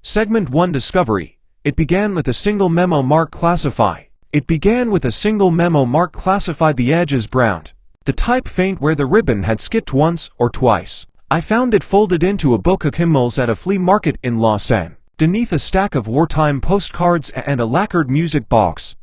Segment 1 Discovery. It began with a single memo marked Classify. The edge as browned. The type faint where the ribbon had skipped once or twice. I found it folded into a book of hymnals at a flea market in Lausanne, beneath a stack of wartime postcards and a lacquered music box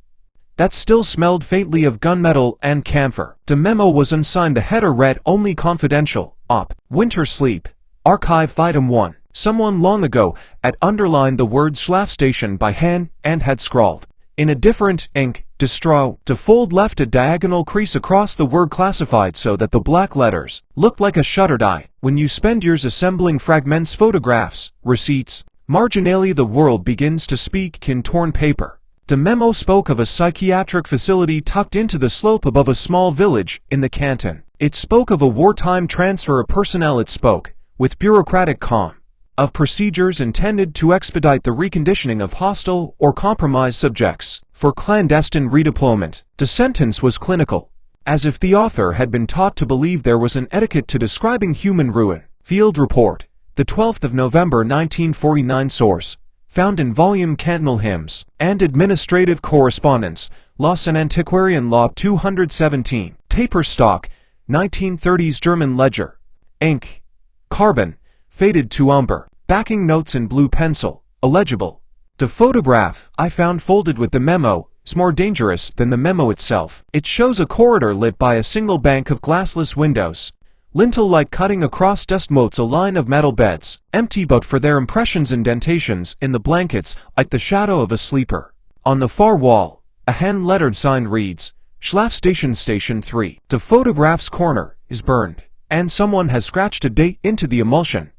that still smelled faintly of gunmetal and camphor. The memo was unsigned. The header read, "Only confidential, Op. Winter Sleep. Archive Item 1. Someone long ago had underlined the word Schlafstation by hand and had scrawled, in a different ink, distro. The fold left a diagonal crease across the word classified so that the black letters looked like a shuttered eye. When you spend years assembling fragments, photographs, receipts, marginally the world begins to speak in torn paper. The memo spoke of a psychiatric facility tucked into the slope above a small village in the canton. It spoke of a wartime transfer of personnel. It spoke, with bureaucratic calm, of procedures intended to expedite the reconditioning of hostile or compromised subjects for clandestine redeployment. The sentence was clinical, as if the author had been taught to believe there was an etiquette to describing human ruin. Field Report, the 12th of November 1949. Source, found in volume Cantonal Hymns and Administrative Correspondence, Lausanne Antiquarian Law 217. Paper stock, 1930s German ledger. Ink, carbon, faded to umber. Backing notes in blue pencil, illegible. The photograph I found folded with the memo is more dangerous than the memo itself. It shows a corridor lit by a single bank of glassless windows. Lintel light cutting across dust motes a line of metal beds, empty but for their impressions indentations in the blankets like the shadow of a sleeper. On the far wall, a hand-lettered sign reads, Schlafstation Station 3. The photograph's corner is burned, and someone has scratched a date into the emulsion.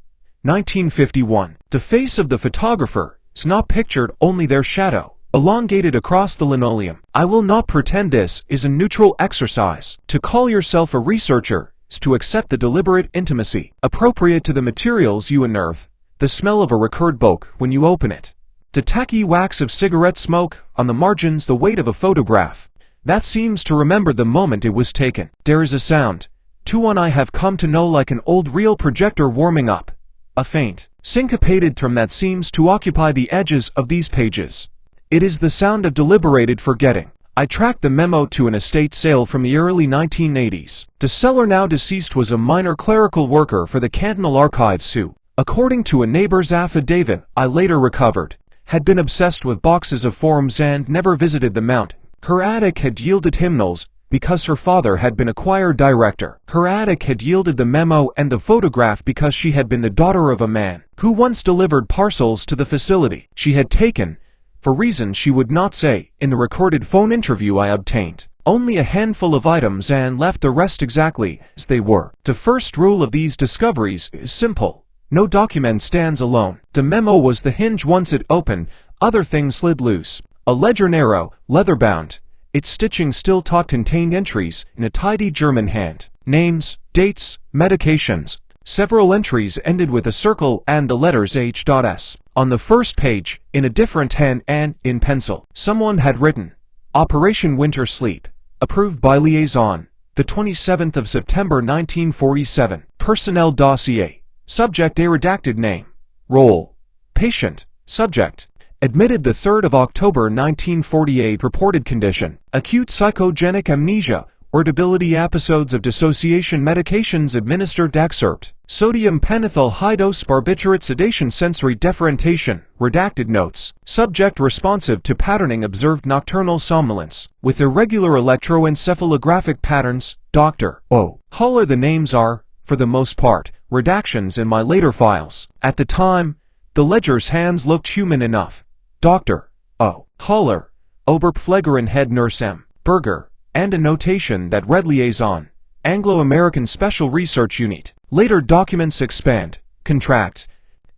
1951. The face of the photographer is not pictured, only their shadow, elongated across the linoleum. I will not pretend this is a neutral exercise. To call yourself a researcher is to accept the deliberate intimacy appropriate to the materials you unearth, the smell of a recurred book when you open it, the tacky wax of cigarette smoke on the margins, the weight of a photograph that seems to remember the moment it was taken. There is a sound, to one I have come to know like an old reel projector warming up, a faint, syncopated thrum that seems to occupy the edges of these pages. It is the sound of deliberated forgetting. I tracked the memo to an estate sale from the early 1980s. The seller, now deceased, was a minor clerical worker for the Cantonal Archives who, according to a neighbor's affidavit I later recovered, had been obsessed with boxes of forms and never visited the mount. Her attic had yielded hymnals because her father had been a choir director. Her attic had yielded the memo and the photograph because she had been the daughter of a man who once delivered parcels to the facility. She had taken, for reasons she would not say, in the recorded phone interview I obtained, only a handful of items and left the rest exactly as they were. The first rule of these discoveries is simple. No document stands alone. The memo was the hinge. Once it opened, other things slid loose. A ledger, narrow, leather-bound, its stitching still taut, contained entries in a tidy German hand. Names, dates, medications. Several entries ended with a circle and the letters H.S. On the first page, in a different hand and in pencil, someone had written, Operation Winter Sleep, approved by liaison, the 27th of September 1947. Personnel dossier. Subject, a redacted name. Role, patient. Subject, admitted the 3rd of October 1948. Reported condition, acute psychogenic amnesia or debility, episodes of dissociation, medications administered. Excerpt, sodium pentothal high dose barbiturate, sedation, sensory deferentation. Redacted notes, subject responsive to patterning, observed nocturnal somnolence with irregular electroencephalographic patterns. Dr. O. Haller. The names are, for the most part, redactions in my later files. At the time, the ledger's hands looked human enough. Dr. O. Haller, Oberpflegerin head nurse M. Berger, and a notation that read liaison, Anglo-American Special Research Unit. Later documents expand, contract,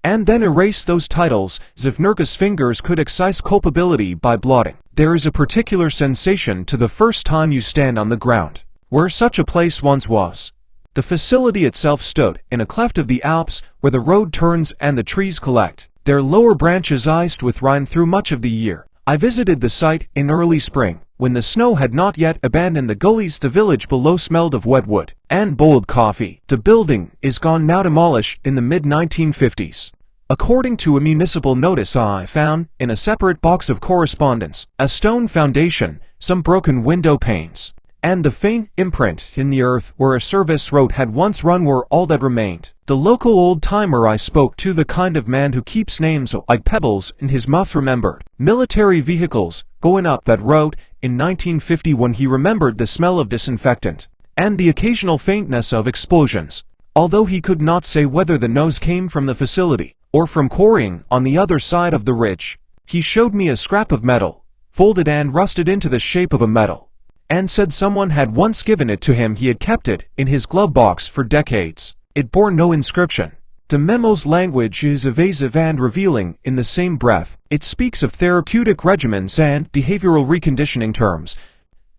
and then erase those titles as if Nurka's fingers could excise culpability by blotting. There is a particular sensation to the first time you stand on the ground, where such a place once was. The facility itself stood in a cleft of the Alps where the road turns and the trees collect their lower branches iced with rime through much of the year. I visited the site in early spring, when the snow had not yet abandoned the gullies. The village below smelled of wet wood and boiled coffee. The building is gone now, demolished in the mid-1950s. According to a municipal notice I found in a separate box of correspondence, a stone foundation, some broken window panes, and the faint imprint in the earth where a service road had once run were all that remained. The local old-timer I spoke to, the kind of man who keeps names like pebbles in his mouth, remembered military vehicles going up that road in 1950 when he remembered the smell of disinfectant and the occasional faintness of explosions, although he could not say whether the noise came from the facility or from quarrying on the other side of the ridge. He showed me a scrap of metal, folded and rusted into the shape of a medal, and said someone had once given it to him. He had kept it in his glove box for decades. It bore no inscription. The memo's language is evasive and revealing in the same breath. It speaks of therapeutic regimens and behavioral reconditioning terms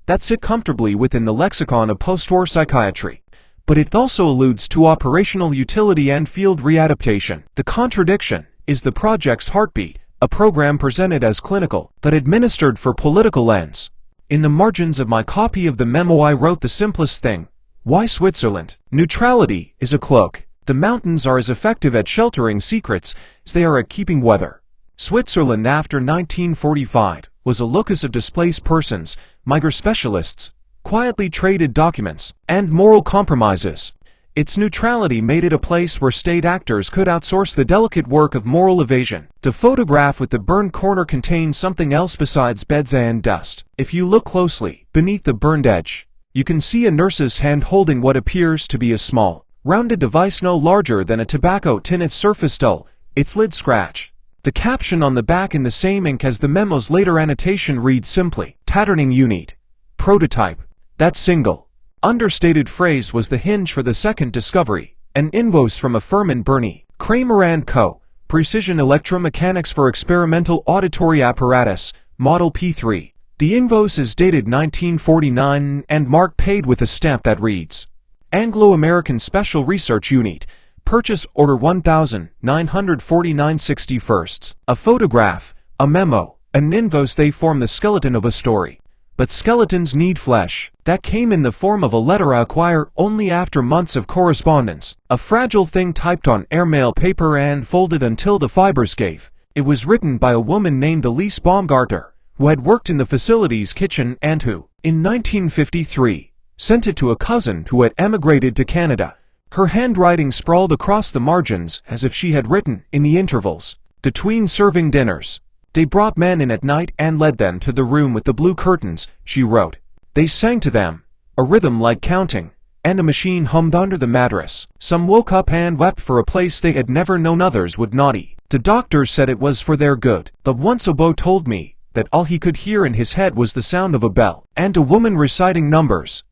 that sit comfortably within the lexicon of post-war psychiatry. But it also alludes to operational utility and field readaptation. The contradiction is the project's heartbeat, a program presented as clinical, but administered for political ends. In the margins of my copy of the memo I wrote the simplest thing: why Switzerland? Neutrality is a cloak. The mountains are as effective at sheltering secrets as they are at keeping weather. Switzerland after 1945 was a locus of displaced persons, migrant specialists, quietly traded documents, and moral compromises. Its neutrality made it a place where state actors could outsource the delicate work of moral evasion. The photograph with the burned corner contains something else besides beds and dust. If you look closely, beneath the burned edge, you can see a nurse's hand holding what appears to be a small, rounded device no larger than a tobacco tin, its surface dull, its lid scratched. The caption on the back in the same ink as the memo's later annotation reads simply, "Patterning Unit. Prototype." That single, understated phrase was the hinge for the second discovery, an invoice from a firm in Burney, Kramer & Co., Precision Electromechanics for Experimental Auditory Apparatus, Model P3. The invoice is dated 1949 and marked paid with a stamp that reads, Anglo-American Special Research Unit, Purchase Order 1949/61. A photograph, a memo, an invoice, they form the skeleton of a story. But skeletons need flesh. That came in the form of a letter I acquired only after months of correspondence, a fragile thing typed on airmail paper and folded until the fibers gave. It was written by a woman named Elise Baumgartner, who had worked in the facility's kitchen and who, in 1953, sent it to a cousin who had emigrated to Canada. Her handwriting sprawled across the margins as if she had written in the intervals between serving dinners. They brought men in at night and led them to the room with the blue curtains, she wrote. They sang to them, a rhythm like counting, and a machine hummed under the mattress. Some woke up and wept for a place they had never known, others would naughty. The doctor said it was for their good, but once a beau told me that all he could hear in his head was the sound of a bell, and a woman reciting numbers.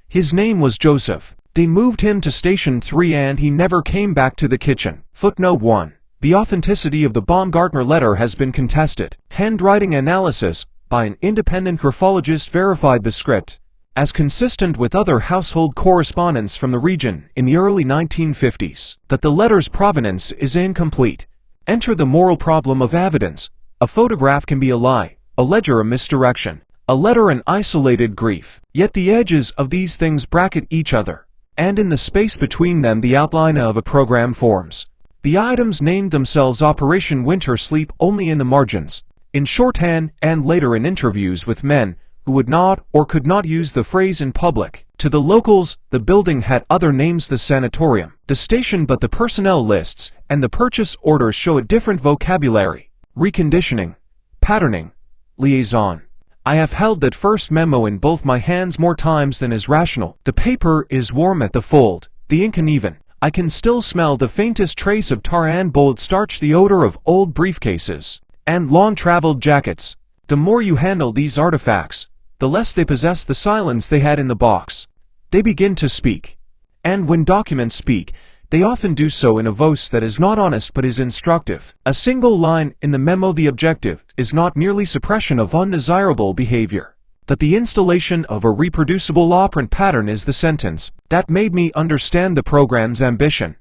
His name was Joseph. They moved him to Station 3 and he never came back to the kitchen. Footnote 1. The authenticity of the Baumgartner letter has been contested. Handwriting analysis by an independent graphologist verified the script as consistent with other household correspondence from the region in the early 1950s. That the letter's provenance is incomplete. Enter the moral problem of evidence. A photograph can be a lie, a ledger a misdirection, a letter an isolated grief. Yet the edges of these things bracket each other, and in the space between them the outline of a program forms. The items named themselves Operation Winter Sleep only in the margins, in shorthand and later in interviews with men who would not or could not use the phrase in public. To the locals, the building had other names: the sanatorium, the station, but the personnel lists and the purchase orders show a different vocabulary: reconditioning, patterning, liaison. I have held that first memo in both my hands more times than is rational. The paper is warm at the fold, the ink uneven. I can still smell the faintest trace of tar and boiled starch, the odor of old briefcases and long-traveled jackets. The more you handle these artifacts, the less they possess the silence they had in the box. They begin to speak. And when documents speak, they often do so in a voice that is not honest but is instructive. A single line in the memo: the objective is not merely suppression of undesirable behavior, that the installation of a reproducible operant pattern is the sentence that made me understand the program's ambition.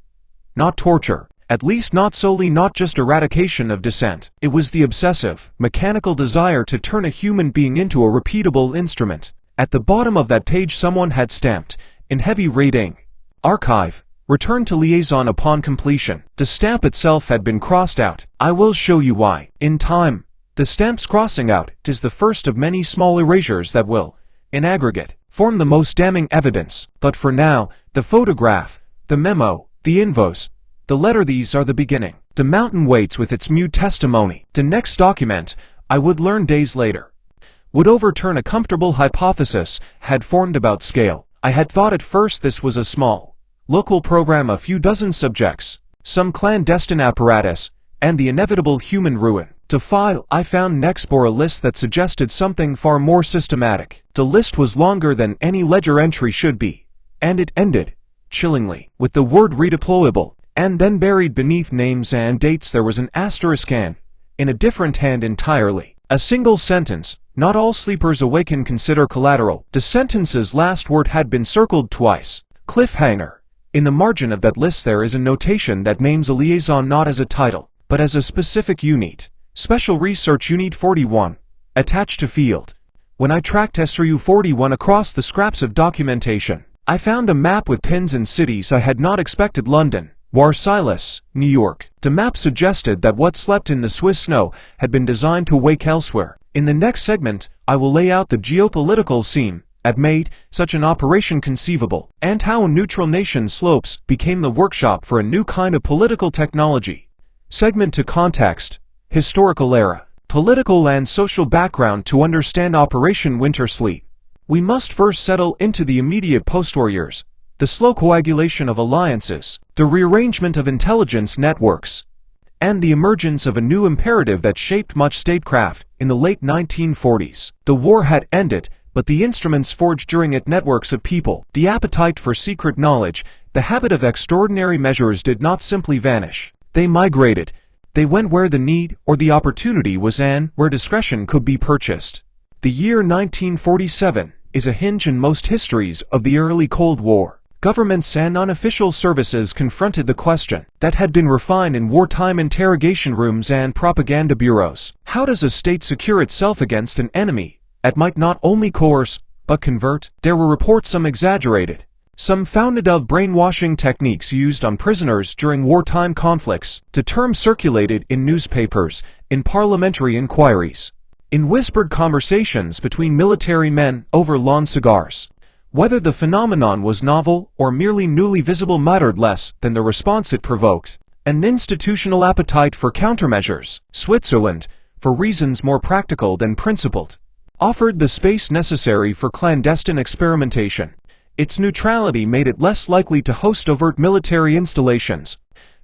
Not torture, at least not solely, not just eradication of dissent. It was the obsessive, mechanical desire to turn a human being into a repeatable instrument. At the bottom of that page someone had stamped, in heavy red ink, Archive, Return to liaison upon completion. The stamp itself had been crossed out. I will show you why. In time, the stamp's crossing out is the first of many small erasures that will, in aggregate, form the most damning evidence. But for now, the photograph, the memo, the invoice, the letter, these are the beginning. The mountain waits with its mute testimony. The next document, I would learn days later, would overturn a comfortable hypothesis had formed about scale. I had thought at first this was a small, local program, a few dozen subjects, some clandestine apparatus, and the inevitable human ruin. To file, I next next bore a list that suggested something far more systematic. The list was longer than any ledger entry should be, and it ended, chillingly, with the word redeployable, and then buried beneath names and dates there was an asterisk and, in a different hand entirely, a single sentence: not all sleepers awaken consider collateral. The sentence's last word had been circled twice. Cliffhanger. In the margin of that list there is a notation that names a liaison not as a title, but as a specific unit. Special Research Unit 41. Attached to field. When I tracked SRU 41 across the scraps of documentation, I found a map with pins and cities I had not expected: London, Warsaw, New York. The map suggested that what slept in the Swiss snow had been designed to wake elsewhere. In the next segment, I will lay out the geopolitical scene that made such an operation conceivable, and how a neutral nation's slopes became the workshop for a new kind of political technology. Segment to context. Historical era. Political and social background. To understand Operation Winter Sleep, we must first settle into the immediate post-war years. The slow coagulation of alliances, the rearrangement of intelligence networks, and the emergence of a new imperative that shaped much statecraft in the late 1940s. The war had ended, but the instruments forged during it, networks of people, the appetite for secret knowledge, the habit of extraordinary measures, did not simply vanish. They migrated. They went where the need or the opportunity was, and where discretion could be purchased. The year 1947 is a hinge in most histories of the early Cold War. Governments and unofficial services confronted the question that had been refined in wartime interrogation rooms and propaganda bureaus. How does a state secure itself against an enemy that might not only coerce, but convert? There were reports, some exaggerated, some founded, of brainwashing techniques used on prisoners during wartime conflicts. The term circulated in newspapers, in parliamentary inquiries, in whispered conversations between military men over lawn cigars. Whether the phenomenon was novel or merely newly visible mattered less than the response it provoked. An institutional appetite for countermeasures. Switzerland, for reasons more practical than principled, offered the space necessary for clandestine experimentation. Its neutrality made it less likely to host overt military installations,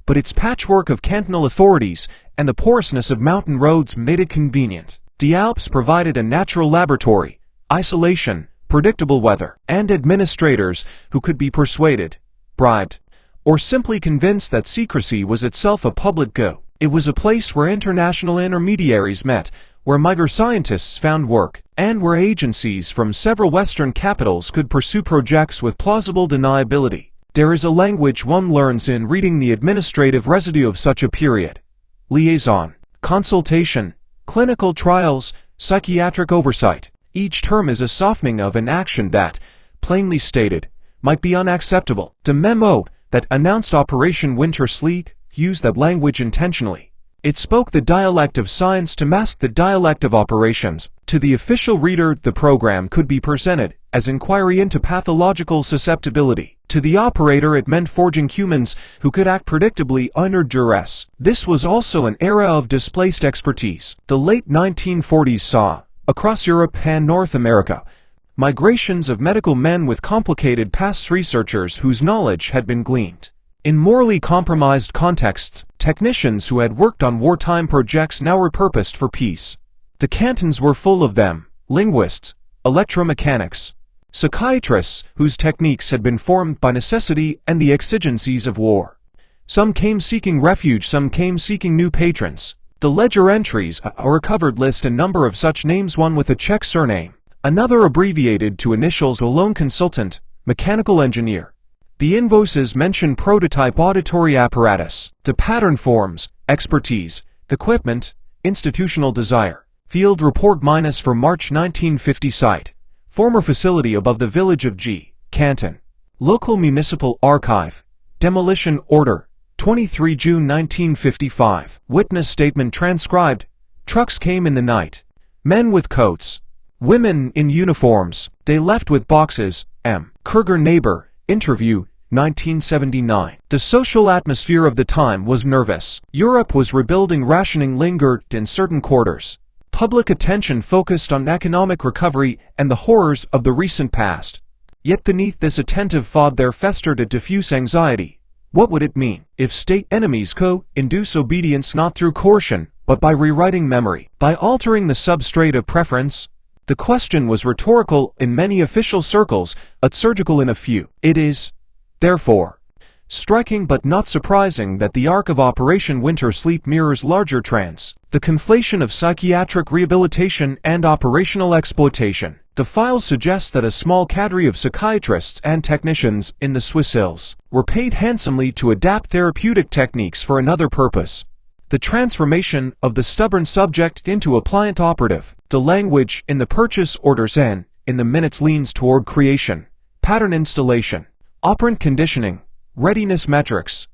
but its patchwork of cantonal authorities and the porousness of mountain roads made it convenient. The Alps provided a natural laboratory: isolation, predictable weather, and administrators who could be persuaded, bribed, or simply convinced that secrecy was itself a public good. It was a place where international intermediaries met, where microscientists found work, and where agencies from several Western capitals could pursue projects with plausible deniability. There is a language one learns in reading the administrative residue of such a period: liaison, consultation, clinical trials, psychiatric oversight. Each term is a softening of an action that, plainly stated, might be unacceptable. The memo that announced Operation Winter Sleep used that language intentionally. It spoke the dialect of science to mask the dialect of operations. To the official reader, the program could be presented as inquiry into pathological susceptibility. To the operator, it meant forging humans who could act predictably under duress. This was also an era of displaced expertise. The late 1940s saw, across Europe and North America, migrations of medical men with complicated pasts, researchers whose knowledge had been gleaned in morally compromised contexts, technicians who had worked on wartime projects now repurposed for peace. The cantons were full of them: linguists, electromechanics, psychiatrists whose techniques had been formed by necessity and the exigencies of war. Some came seeking refuge, some came seeking new patrons. The ledger entries, a recovered list, a number of such names, one with a Czech surname, another abbreviated to initials: a lone consultant, mechanical engineer. The invoices mention prototype auditory apparatus, the pattern forms, expertise, equipment, institutional desire. Field report minus for March 1950 site. Former facility above the village of G. Canton. Local municipal archive. Demolition Order, 23 June 1955. Witness statement transcribed. Trucks came in the night. Men with coats. Women in uniforms. They left with boxes. M. Kurger neighbor. Interview, 1979. The social atmosphere of the time was nervous. Europe was rebuilding. Rationing lingered in certain quarters. Public attention focused on economic recovery and the horrors of the recent past. Yet beneath this attentive fog there festered a diffuse anxiety. What would it mean if state enemies induce obedience not through coercion, but by rewriting memory, by altering the substrate of preference? The question was rhetorical in many official circles, but surgical in a few. It is, therefore, striking but not surprising that the arc of Operation Winter Sleep mirrors larger trends. The conflation of psychiatric rehabilitation and operational exploitation. The files suggest that a small cadre of psychiatrists and technicians in the Swiss hills were paid handsomely to adapt therapeutic techniques for another purpose. The transformation of the stubborn subject into a pliant operative. The language in the purchase orders and in the minutes leans toward creation, pattern installation, operant conditioning, readiness metrics.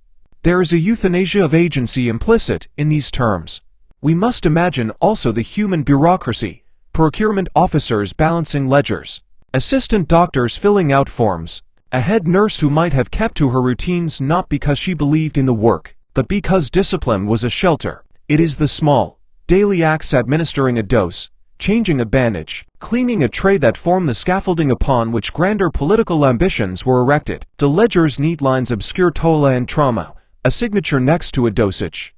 There is a euthanasia of agency implicit in these terms. We must imagine also the human bureaucracy. Procurement officers balancing ledgers, assistant doctors filling out forms, a head nurse who might have kept to her routines not because she believed in the work, but because discipline was a shelter. It is the small, daily acts administering a dose, changing a bandage, cleaning a tray that form the scaffolding upon which grander political ambitions were erected. The ledger's neat lines obscure toil and trauma, a signature next to a dosage.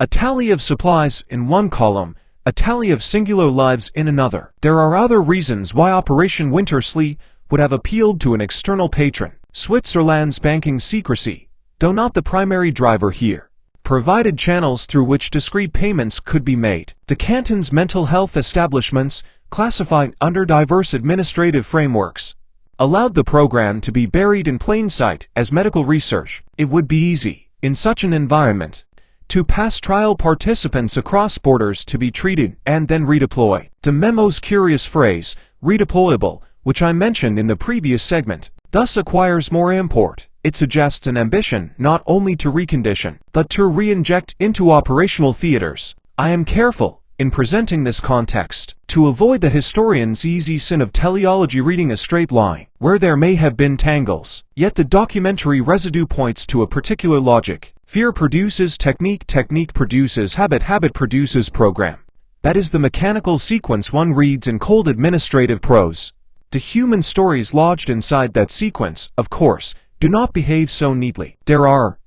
A tally of supplies in one column, a tally of singular lives in another. There are other reasons why Operation Winter Sleep would have appealed to an external patron. Switzerland's banking secrecy, though not the primary driver here, provided channels through which discreet payments could be made. The canton's mental health establishments, classified under diverse administrative frameworks, allowed the program to be buried in plain sight as medical research. It would be easy, in such an environment, to pass trial participants across borders to be treated and then redeploy. The memo's curious phrase, redeployable, which I mentioned in the previous segment, thus acquires more import. It suggests an ambition not only to recondition, but to re-inject into operational theaters. I am careful, in presenting this context, to avoid the historian's easy sin of teleology reading a straight line, where there may have been tangles. Yet the documentary residue points to a particular logic. Fear produces technique, technique produces habit, habit produces program. That is the mechanical sequence one reads in cold administrative prose. The human stories lodged inside that sequence, of course, do not behave so neatly. There are,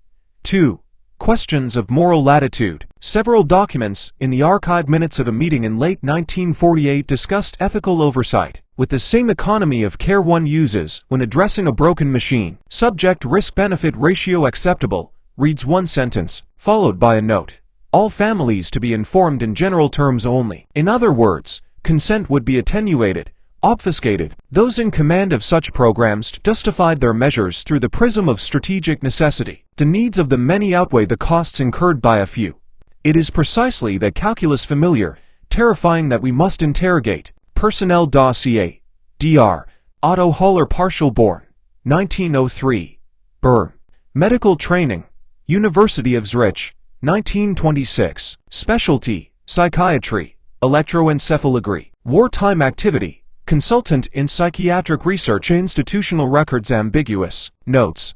too, questions of moral latitude. Several documents in the archived minutes of a meeting in late 1948 discussed ethical oversight, with the same economy of care one uses when addressing a broken machine. Subject risk-benefit ratio acceptable, reads one sentence, followed by a note. All families to be informed in general terms only. In other words, consent would be attenuated, obfuscated. Those in command of such programs justified their measures through the prism of strategic necessity. The needs of the many outweigh the costs incurred by a few. It is precisely that calculus familiar, terrifying that we must interrogate. Personnel dossier. Dr. Otto Haller partial born. 1903. Bern. Medical training. University of Zurich, 1926. Specialty, psychiatry, electroencephalography. Wartime activity, consultant in psychiatric research. Institutional records ambiguous. Notes.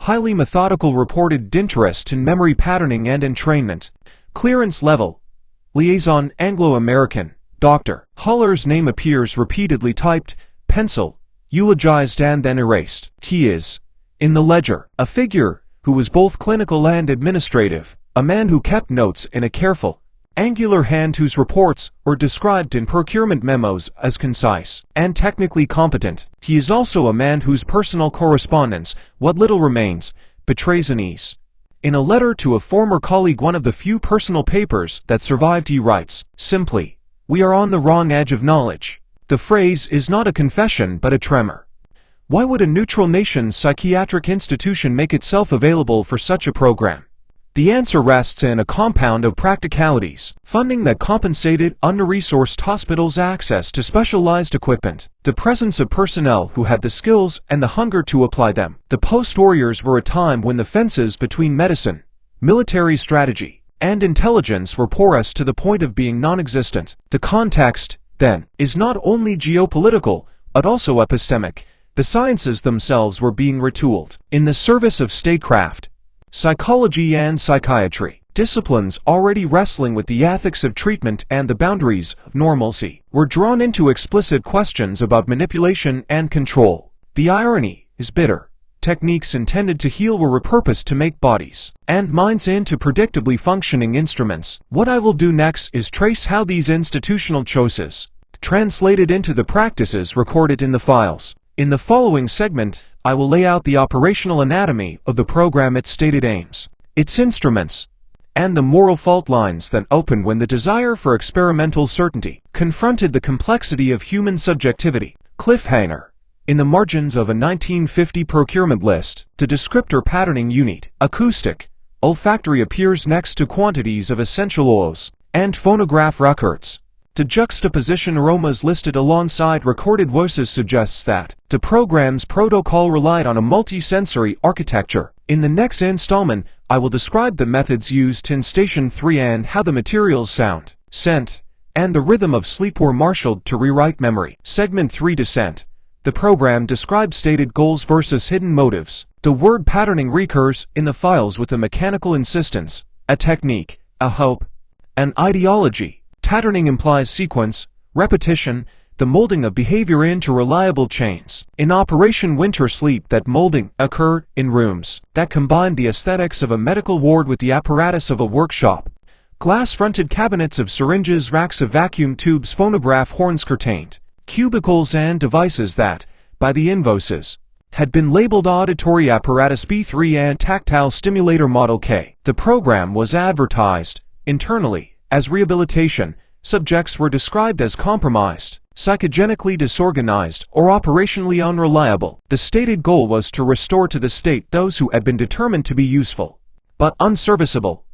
Highly methodical reported interest in memory patterning and entrainment. Clearance level. Liaison Anglo-American. Dr. Haller's name appears repeatedly typed, pencil, eulogized and then erased. He is, in the ledger, a figure who was both clinical and administrative, a man who kept notes in a careful, angular hand whose reports were described in procurement memos as concise and technically competent. He is also a man whose personal correspondence, what little remains, betrays unease. In a letter to a former colleague, one of the few personal papers that survived, he writes, simply, "We are on the wrong edge of knowledge." The phrase is not a confession but a tremor. Why would a neutral nation's psychiatric institution make itself available for such a program? The answer rests in a compound of practicalities: funding that compensated under-resourced hospitals access to specialized equipment, the presence of personnel who had the skills and the hunger to apply them. The post-war years were a time when the fences between medicine, military strategy, and intelligence were porous to the point of being non-existent. The context, then, is not only geopolitical, but also epistemic. The sciences themselves were being retooled in the service of statecraft. Psychology and psychiatry, disciplines already wrestling with the ethics of treatment and the boundaries of normalcy, were drawn into explicit questions about manipulation and control. The irony is bitter. Techniques intended to heal were repurposed to make bodies and minds into predictably functioning instruments. What I will do next is trace how these institutional choices translated into the practices recorded in the files. In the following segment, I will lay out the operational anatomy of the program, its stated aims, its instruments, and the moral fault lines that opened when the desire for experimental certainty confronted the complexity of human subjectivity. Cliffhanger. In the margins of a 1950 procurement list, the descriptor patterning unit, acoustic, olfactory appears next to quantities of essential oils and phonograph records. The juxtaposition aromas listed alongside recorded voices suggests that the program's protocol relied on a multi-sensory architecture. In the next installment, I will describe the methods used in Station 3 and how the materials sound, scent, and the rhythm of sleep were marshaled to rewrite memory. Segment 3: Descent. The program describes stated goals versus hidden motives. The word patterning recurs in the files with a mechanical insistence, a technique, a hope, an ideology. Patterning implies sequence, repetition, the molding of behavior into reliable chains. In Operation Winter Sleep, that molding occurred in rooms that combined the aesthetics of a medical ward with the apparatus of a workshop. Glass-fronted cabinets of syringes, racks of vacuum tubes, phonograph horns, curtained cubicles, and devices that, by the invoices, had been labeled auditory apparatus B3 and tactile stimulator model K. The program was advertised internally as rehabilitation. Subjects were described as compromised, psychogenically disorganized, or operationally unreliable. The stated goal was to restore to the state those who had been determined to be useful, but unserviceable.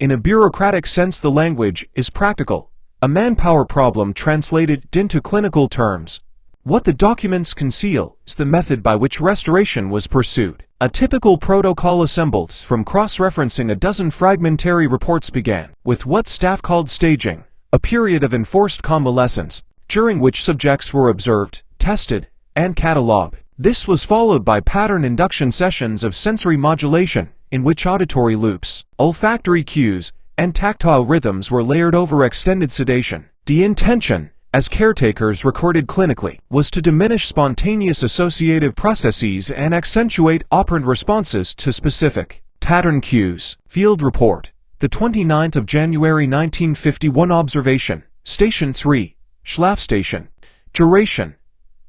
In a bureaucratic sense, the language is practical, a manpower problem translated into clinical terms. What the documents conceal is the method by which restoration was pursued. A typical protocol assembled from cross-referencing a dozen fragmentary reports began with what staff called staging, a period of enforced convalescence, during which subjects were observed, tested, and catalogued. This was followed by pattern induction sessions of sensory modulation, in which auditory loops, olfactory cues, and tactile rhythms were layered over extended sedation. The intention, as caretakers recorded clinically, was to diminish spontaneous associative processes and accentuate operant responses to specific pattern cues. Field report. The 29th of January 1951 observation. Station 3, Schlafstation. Duration: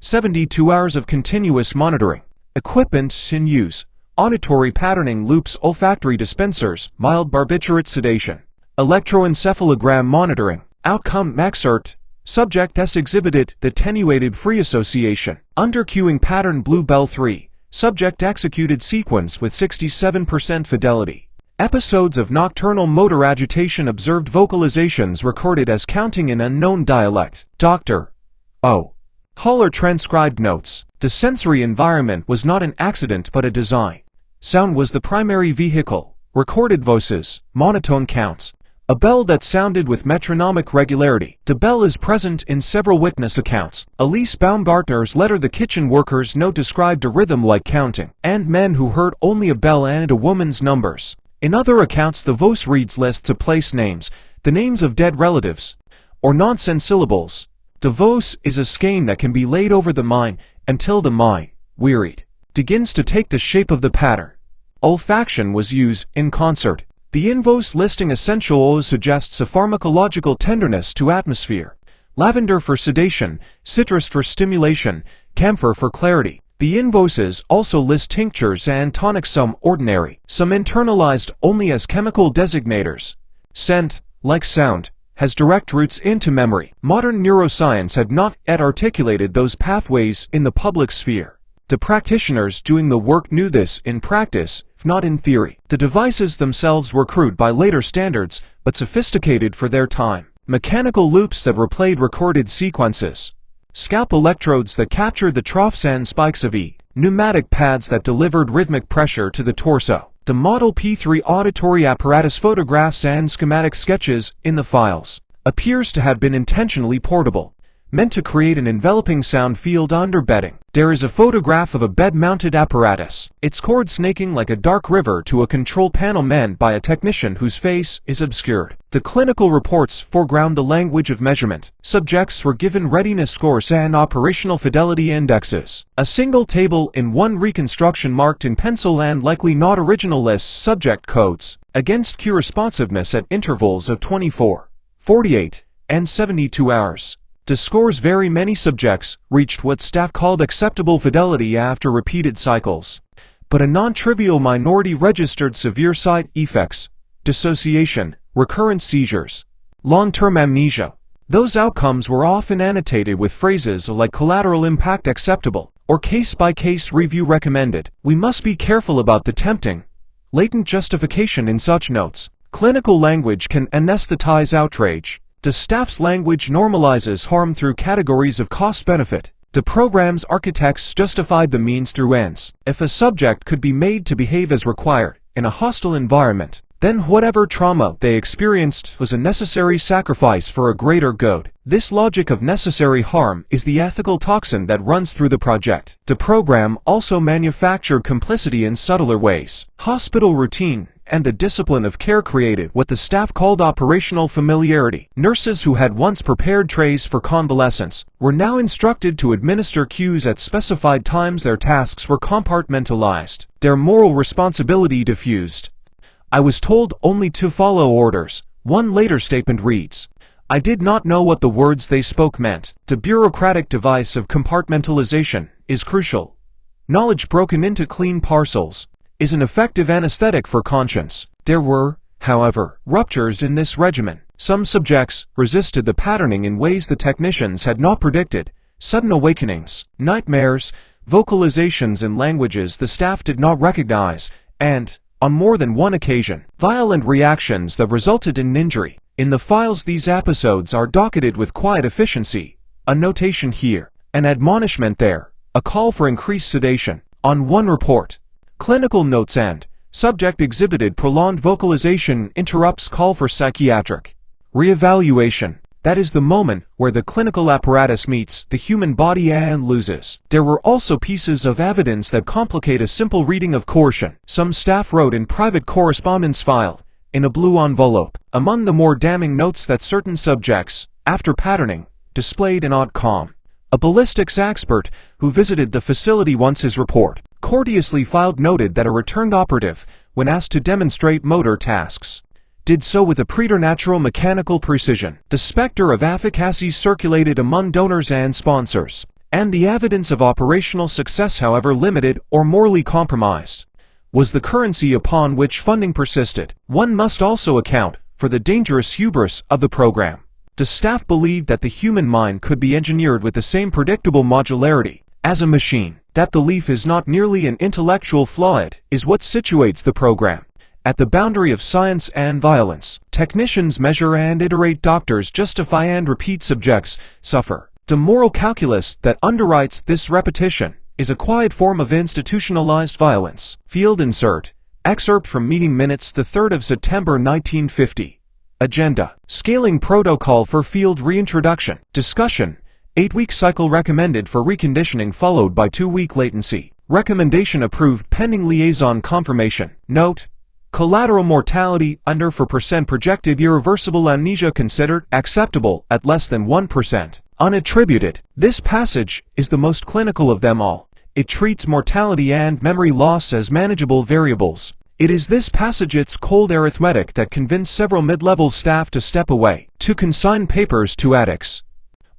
72 hours of continuous monitoring. Equipment in use: auditory patterning loops, olfactory dispensers, mild barbiturate sedation. Electroencephalogram monitoring. Outcome excerpt. Subject S exhibited the attenuated free association. Undercueing pattern Bluebell 3. Subject executed sequence with 67% fidelity. Episodes of nocturnal motor agitation observed. Vocalizations recorded as counting in unknown dialect. Dr. O. Haller transcribed notes. The sensory environment was not an accident but a design. Sound was the primary vehicle. Recorded voices, monotone counts. A bell that sounded with metronomic regularity. The bell is present in several witness accounts. Elise Baumgartner's letter. The kitchen worker's note described a rhythm like counting, and men who heard only a bell and a woman's numbers. In other accounts, the voice reads lists of place names, the names of dead relatives, or nonsense syllables. The voice is a skein that can be laid over the mind until the mind, wearied, begins to take the shape of the pattern. Olfaction was used in concert. The invoice listing essential oils suggests a pharmacological tenderness to atmosphere. Lavender for sedation, citrus for stimulation, camphor for clarity. The invoices also list tinctures and tonics, some ordinary, some internalized only as chemical designators. Scent, like sound, has direct roots into memory. Modern neuroscience had not yet articulated those pathways in the public sphere. The practitioners doing the work knew this in practice, if not in theory. The devices themselves were crude by later standards, but sophisticated for their time. Mechanical loops that replayed recorded sequences. Scalp electrodes that captured the troughs and spikes of E. Pneumatic pads that delivered rhythmic pressure to the torso. The Model P3 auditory apparatus photographs and schematic sketches in the files appears to have been intentionally portable, meant to create an enveloping sound field under bedding. There is a photograph of a bed-mounted apparatus, its cord snaking like a dark river to a control panel manned by a technician whose face is obscured. The clinical reports foreground the language of measurement. Subjects were given readiness scores and operational fidelity indexes. A single table in one reconstruction marked in pencil and likely not original lists subject codes against Q responsiveness at intervals of 24, 48, and 72 hours. The scores vary. Many subjects reached what staff called acceptable fidelity after repeated cycles, but a non-trivial minority registered severe side effects, dissociation, recurrent seizures, long-term amnesia. Those outcomes were often annotated with phrases like collateral impact acceptable or case-by-case review recommended. We must be careful about the tempting, latent justification in such notes. Clinical language can anesthetize outrage. The staff's language normalizes harm through categories of cost-benefit. The program's architects justified the means through ends. If a subject could be made to behave as required in a hostile environment, then whatever trauma they experienced was a necessary sacrifice for a greater good. This logic of necessary harm is the ethical toxin that runs through the project. The program also manufactured complicity in subtler ways. Hospital routine and the discipline of care created what the staff called operational familiarity. Nurses who had once prepared trays for convalescents were now instructed to administer cues at specified times. Their tasks were compartmentalized, their moral responsibility diffused. I was told only to follow orders. One later statement reads, I did not know what the words they spoke meant. The bureaucratic device of compartmentalization is crucial. Knowledge broken into clean parcels is an effective anesthetic for conscience. There were, however, ruptures in this regimen. Some subjects resisted the patterning in ways the technicians had not predicted. Sudden awakenings, nightmares, vocalizations in languages the staff did not recognize, and, on more than one occasion, violent reactions that resulted in injury. In the files, these episodes are docketed with quiet efficiency. A notation here, an admonishment there, a call for increased sedation. On one report, clinical notes and subject exhibited prolonged vocalization interrupts call for psychiatric reevaluation. That is the moment where the clinical apparatus meets the human body and loses. There were also pieces of evidence that complicate a simple reading of coercion. Some staff wrote in private correspondence file, in a blue envelope. Among the more damning notes that certain subjects, after patterning, displayed an odd calm. A ballistics expert who visited the facility once his report courteously filed noted that a returned operative, when asked to demonstrate motor tasks, did so with a preternatural mechanical precision. The specter of efficacy circulated among donors and sponsors, and the evidence of operational success, however limited or morally compromised, was the currency upon which funding persisted. One must also account for the dangerous hubris of the program. The staff believed that the human mind could be engineered with the same predictable modularity as a machine. That belief is not merely an intellectual flaw, it is what situates the program at the boundary of science and violence. Technicians measure and iterate, doctors justify and repeat, subjects suffer. The moral calculus that underwrites this repetition is a quiet form of institutionalized violence. Field insert. Excerpt from meeting minutes, the 3rd of September 1950. Agenda. Scaling protocol for field reintroduction. Discussion. 8-week cycle recommended for reconditioning followed by 2-week latency. Recommendation approved pending liaison confirmation. Note. Collateral mortality under 4%, projected irreversible amnesia considered acceptable at less than 1%. Unattributed. This passage is the most clinical of them all. It treats mortality and memory loss as manageable variables. It is this passage, its cold arithmetic, that convinced several mid-level staff to step away, to consign papers to attics,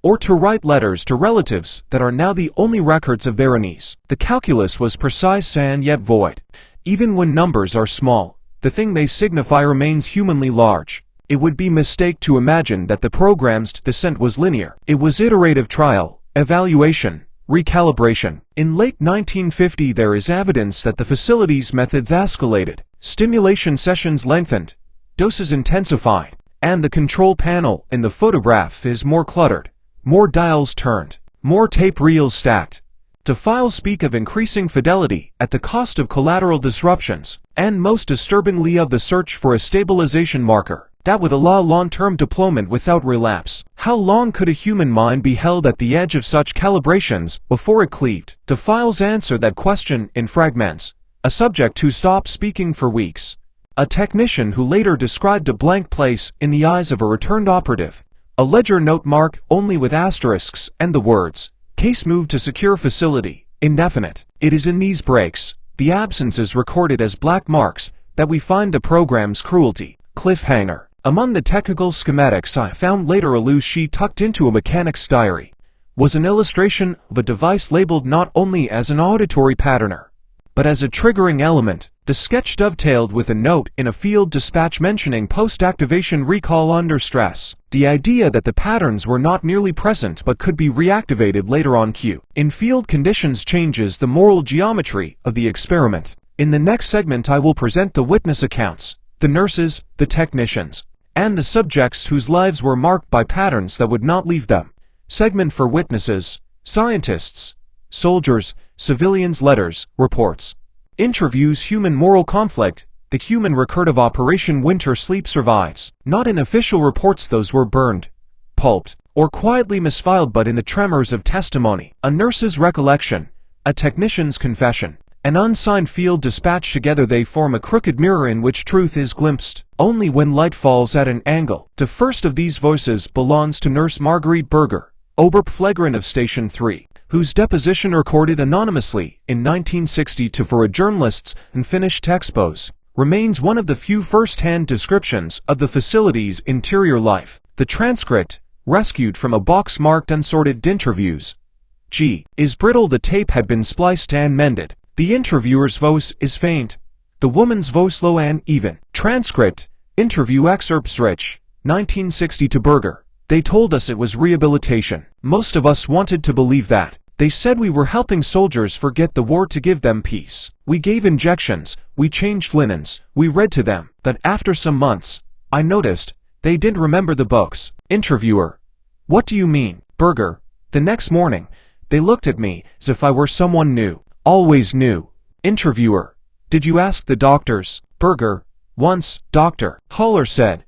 or to write letters to relatives that are now the only records of their unease. The calculus was precise and yet void. Even when numbers are small, the thing they signify remains humanly large. It would be mistake to imagine that the program's descent was linear. It was iterative trial, evaluation, Recalibration. In late 1950 there is evidence that the facility's methods escalated, stimulation sessions lengthened, doses intensified, and the control panel in the photograph is more cluttered, more dials turned, more tape reels stacked. The files speak of increasing fidelity at the cost of collateral disruptions, and most disturbingly of the search for a stabilization marker that would allow long-term deployment without relapse. How long could a human mind be held at the edge of such calibrations before it cleaved? The files answer that question in fragments. A subject who stopped speaking for weeks. A technician who later described a blank place in the eyes of a returned operative. A ledger note mark only with asterisks and the words, "Case moved to secure facility, indefinite." It is in these breaks, the absences recorded as black marks, that we find the program's cruelty. Cliffhanger. Among the technical schematics I found later, a loose sheet tucked into a mechanic's diary was an illustration of a device labeled not only as an auditory patterner, but as a triggering element. The sketch dovetailed with a note in a field dispatch mentioning post-activation recall under stress. The idea that the patterns were not merely present but could be reactivated later on cue. In field conditions changes the moral geometry of the experiment. In the next segment I will present the witness accounts, the nurses, the technicians, and the subjects whose lives were marked by patterns that would not leave them. Segment for witnesses, scientists, soldiers, civilians. Letters, reports, interviews. Human moral conflict. The human record of Operation Winter Sleep survives. Not in official reports, those were burned, pulped, or quietly misfiled, but in the tremors of testimony. A nurse's recollection, a technician's confession, an unsigned field dispatch. Together they form a crooked mirror in which truth is glimpsed only when light falls at an angle. The first of these voices belongs to Nurse Marguerite Berger, Oberpflegerin of Station 3, whose deposition, recorded anonymously in 1962 for a journalist's unfinished expose, remains one of the few first-hand descriptions of the facility's interior life. The transcript, rescued from a box marked unsorted interviews, is brittle. The tape had been spliced and mended. The interviewer's voice is faint, the woman's voice low and even. Transcript, interview excerpts rich, 1962 Berger. They told us it was rehabilitation. Most of us wanted to believe that. They said we were helping soldiers forget the war to give them peace. We gave injections, we changed linens, we read to them. But after some months, I noticed, they didn't remember the books. Interviewer, what do you mean? Berger, the next morning, they looked at me as if I were someone new. Always new. Interviewer, did you ask the doctors? Berger, once, Dr. Haller said,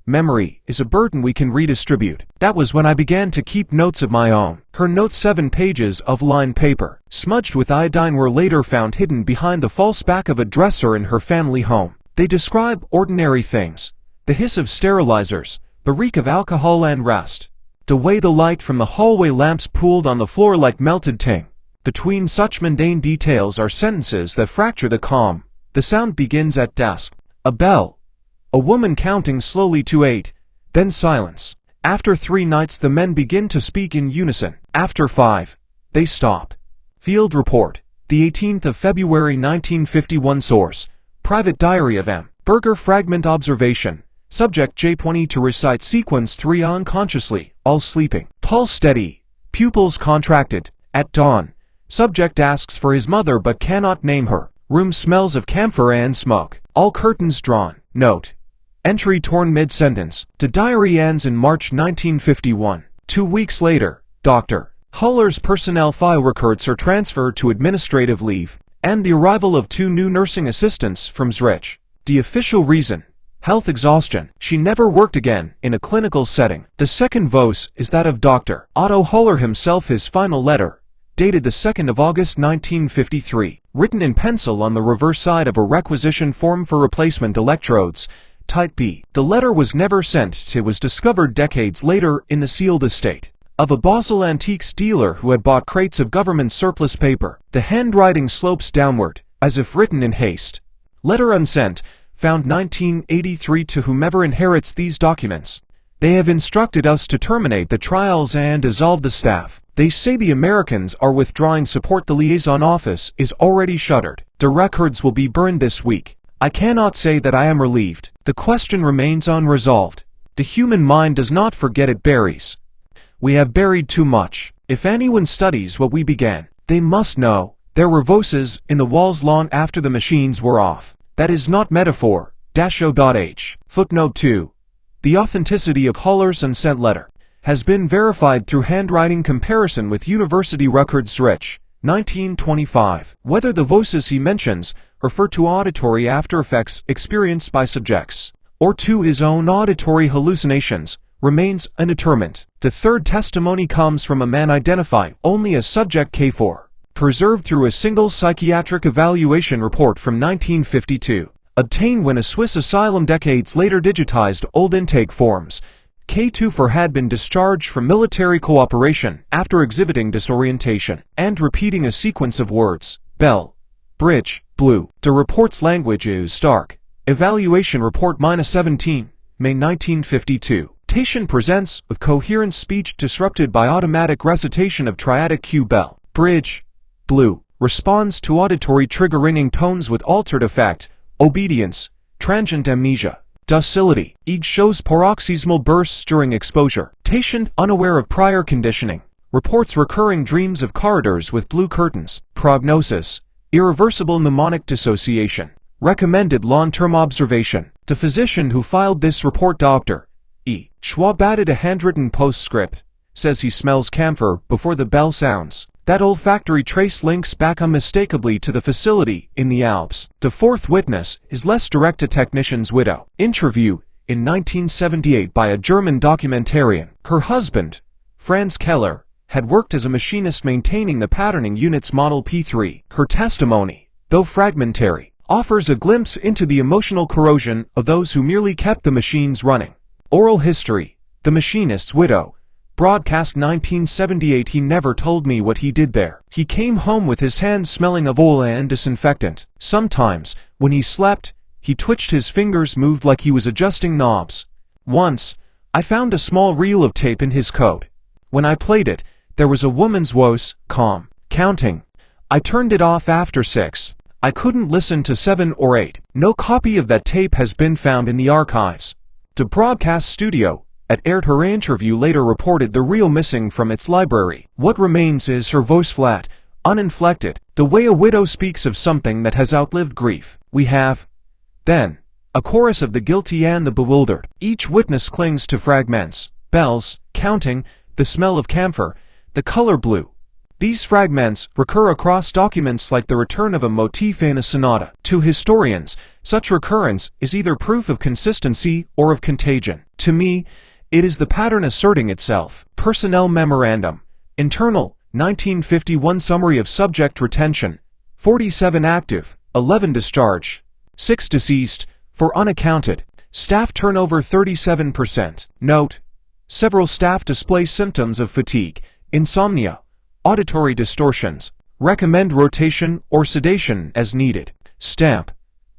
memory is a burden we can redistribute. That was when I began to keep notes of my own. Her notes, 7 pages of lined paper, smudged with iodine, were later found hidden behind the false back of a dresser in her family home. They describe ordinary things, the hiss of sterilizers, the reek of alcohol and rest, the way the light from the hallway lamps pooled on the floor like melted tin. Between such mundane details are sentences that fracture the calm. The sound begins at dusk. A bell. A woman counting slowly to 8. Then silence. After 3 nights the men begin to speak in unison. After 5, they stop. Field report. The 18th of February 1951. Source, Private Diary of M. Berger. Fragment observation. Subject J20 to recite sequence 3 unconsciously, all sleeping. Pulse steady. Pupils contracted. At dawn, subject asks for his mother but cannot name her. Room smells of camphor and smoke. All curtains drawn. Note, entry torn mid-sentence. The diary ends in March 1951. 2 weeks later, Dr. Haller's personnel file records are transferred to administrative leave, and the arrival of 2 new nursing assistants from Zurich. The official reason, health exhaustion. She never worked again in a clinical setting. The second voice is that of Dr. Otto Haller himself. His final letter, dated the 2nd of August 1953, written in pencil on the reverse side of a requisition form for replacement electrodes, Type B. The letter was never sent. It was discovered decades later in the sealed estate of a Basel antiques dealer who had bought crates of government surplus paper. The handwriting slopes downward, as if written in haste. Letter unsent, found 1983. To whomever inherits these documents, they have instructed us to terminate the trials and dissolve the staff. They say the Americans are withdrawing support. The liaison office is already shuttered. The records will be burned this week. I cannot say that I am relieved. The question remains unresolved. The human mind does not forget, it buries. We have buried too much. If anyone studies what we began, they must know there were voices in the walls long after the machines were off. That is not metaphor. -o.h. Footnote 2. The authenticity of Holler's unsent letter has been verified through handwriting comparison with University Records Rich, 1925. Whether the voices he mentions refer to auditory after effects experienced by subjects or to his own auditory hallucinations remains undetermined. The third testimony comes from a man identified only as Subject K4, preserved through a single psychiatric evaluation report from 1952, obtained when a Swiss asylum decades later digitized old intake forms. K2 had been discharged from military cooperation after exhibiting disorientation and repeating a sequence of words: bell, bridge, blue. The report's language is stark. Evaluation Report -17, May 1952. Patient presents with coherent speech disrupted by automatic recitation of triadic Q bell, bridge, blue. Responds to auditory trigger ringing tones with altered effect, obedience, transient amnesia, docility. EEG shows paroxysmal bursts during exposure. Patient unaware of prior conditioning. Reports recurring dreams of corridors with blue curtains. Prognosis: irreversible mnemonic dissociation. Recommended long-term observation. The physician who filed this report, Dr. E. Schwab, added a handwritten postscript. Says he smells camphor before the bell sounds. That olfactory trace links back unmistakably to the facility in the Alps. The fourth witness is less direct, a technician's widow. Interview in 1978 by a German documentarian. Her husband, Franz Keller, had worked as a machinist maintaining the patterning unit's Model P3. Her testimony, though fragmentary, offers a glimpse into the emotional corrosion of those who merely kept the machines running. Oral history: the machinist's widow. Broadcast 1978. He never told me what he did there. He came home with his hands smelling of oil and disinfectant. Sometimes, when he slept, he twitched, his fingers moved like he was adjusting knobs. Once, I found a small reel of tape in his coat. When I played it, there was a woman's voice, calm, counting. I turned it off after 6. I couldn't listen to 7 or 8. No copy of that tape has been found in the archives. The broadcast studio at aired her interview later reported the reel missing from its library. What remains is her voice, flat, uninflected, the way a widow speaks of something that has outlived grief. We have, then, a chorus of the guilty and the bewildered. Each witness clings to fragments: bells, counting, the smell of camphor, the color blue. These fragments recur across documents like the return of a motif in a sonata. To historians, such recurrence is either proof of consistency or of contagion. To me, it is the pattern asserting itself. Personnel Memorandum. Internal, 1951 Summary of Subject Retention. 47 active, 11 discharged, 6 deceased, for unaccounted. Staff turnover 37%. Note: several staff display symptoms of fatigue, insomnia, auditory distortions. Recommend rotation or sedation as needed. Stamp: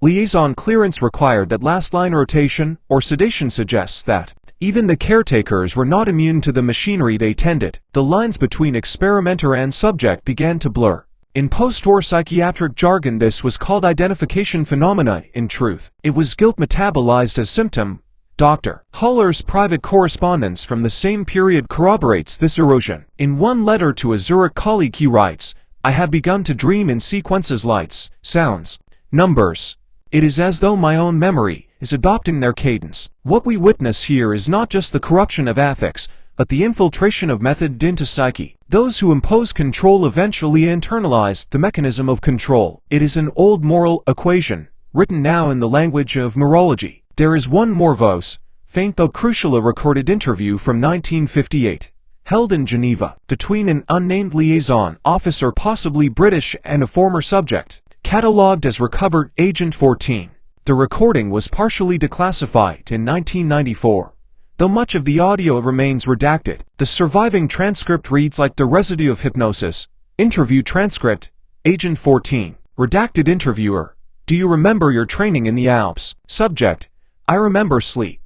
liaison clearance required. That last line, rotation or sedation, suggests that even the caretakers were not immune to the machinery they tended. The lines between experimenter and subject began to blur. In post-war psychiatric jargon, this was called identification phenomena. In truth, it was guilt metabolized as symptom. Dr. Holler's private correspondence from the same period corroborates this erosion. In one letter to a Zurich colleague he writes, "I have begun to dream in sequences, lights, sounds, numbers. It is as though my own memory is adopting their cadence." What we witness here is not just the corruption of ethics, but the infiltration of method into psyche. Those who impose control eventually internalize the mechanism of control. It is an old moral equation, written now in the language of morology. There is one more voice, faint though crucial, a recorded interview from 1958, held in Geneva, between an unnamed liaison officer, possibly British, and a former subject, catalogued as recovered Agent 14. The recording was partially declassified in 1994. Though much of the audio remains redacted, the surviving transcript reads like the residue of hypnosis. Interview transcript: Agent 14. Redacted interviewer: do you remember your training in the Alps? Subject: I remember sleep.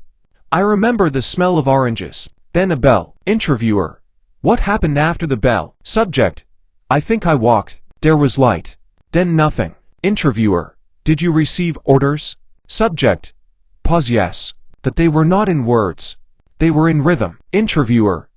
I remember the smell of oranges. Then a bell. Interviewer: what happened after the bell? Subject: I think I walked. There was light. Then nothing. Interviewer: did you receive orders? Subject: pause, yes. But they were not in words. They were in rhythm. Interviewer: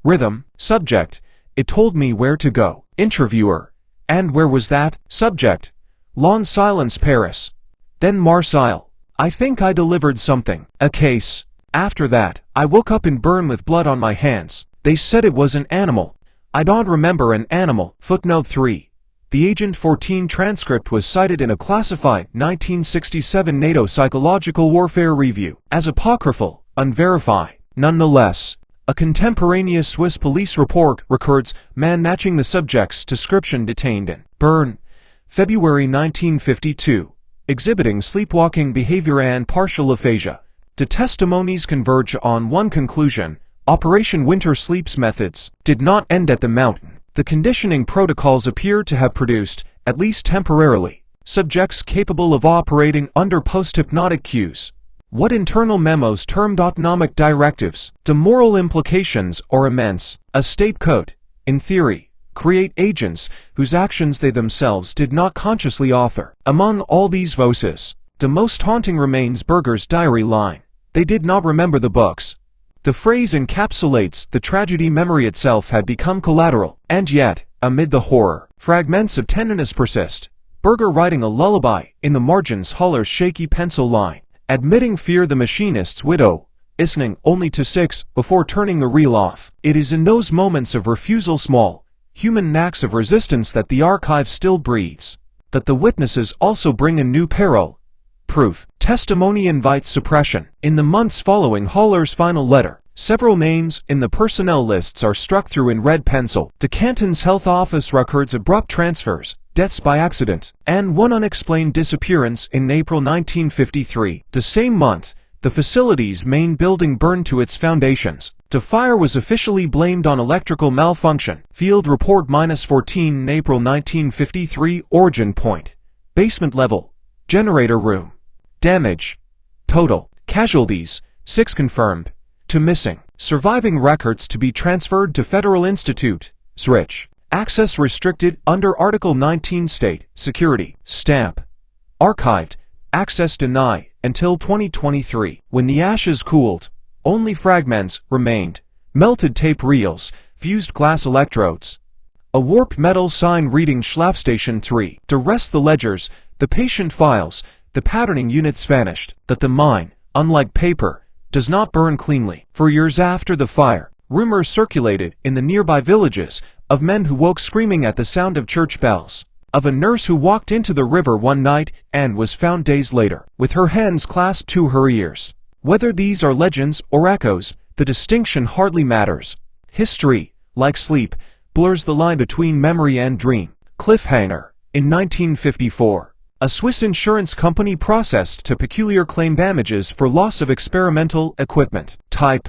rhythm? Subject: It told me where to go. Interviewer. And where was that? Subject. Long silence. Paris. Then Marseille. I think I delivered something. A case. After that, I woke up in Bern with blood on my hands. They said it was an animal. I don't remember an animal. Footnote 3. The Agent 14 transcript was cited in a classified 1967 NATO Psychological Warfare Review as apocryphal, unverified. Nonetheless, a contemporaneous Swiss police report records man matching the subject's description detained in Bern, February 1952, exhibiting sleepwalking behavior and partial aphasia. The testimonies converge on one conclusion: Operation Winter Sleep's methods did not end at the mountain. The conditioning protocols appear to have produced, at least temporarily, subjects capable of operating under post-hypnotic cues. What internal memos termed autonomic directives, the moral implications are immense. A state could, in theory, create agents whose actions they themselves did not consciously author. Among all these voices, the most haunting remains Berger's diary line. They did not remember the books. The phrase encapsulates the tragedy. Memory itself had become collateral, and yet, amid the horror, fragments of tenderness persist. Berger writing a lullaby, in the margins Haller's shaky pencil line, admitting fear the machinist's widow, listening only to 6 before turning the reel off. It is in those moments of refusal, small, human acts of resistance, that the archive still breathes, that the witnesses also bring a new peril. Proof. Testimony invites suppression. In the months following Haller's final letter, several names in the personnel lists are struck through in red pencil. The canton's health office records abrupt transfers, deaths by accident, and one unexplained disappearance in April 1953. The same month, the facility's main building burned to its foundations. The fire was officially blamed on electrical malfunction. Field report -14 in April 1953. Origin point. Basement level. Generator room. Damage. Total. Casualties, 6 confirmed. 2 missing. Surviving records to be transferred to Federal Institute, Zurich. Access restricted under Article 19. State Security. Stamp. Archived. Access denied until 2023. When the ashes cooled, only fragments remained. Melted tape reels, fused glass electrodes. A warped metal sign reading Schlafstation 3. The rest, the ledgers, the patient files, the patterning units vanished. That the mine, unlike paper, does not burn cleanly. For years after the fire, rumors circulated in the nearby villages of men who woke screaming at the sound of church bells, of a nurse who walked into the river one night and was found days later, with her hands clasped to her ears. Whether these are legends or echoes, the distinction hardly matters. History, like sleep, blurs the line between memory and dream. Cliffhanger. In 1954, a Swiss insurance company processed to peculiar claim damages for loss of experimental equipment. Type.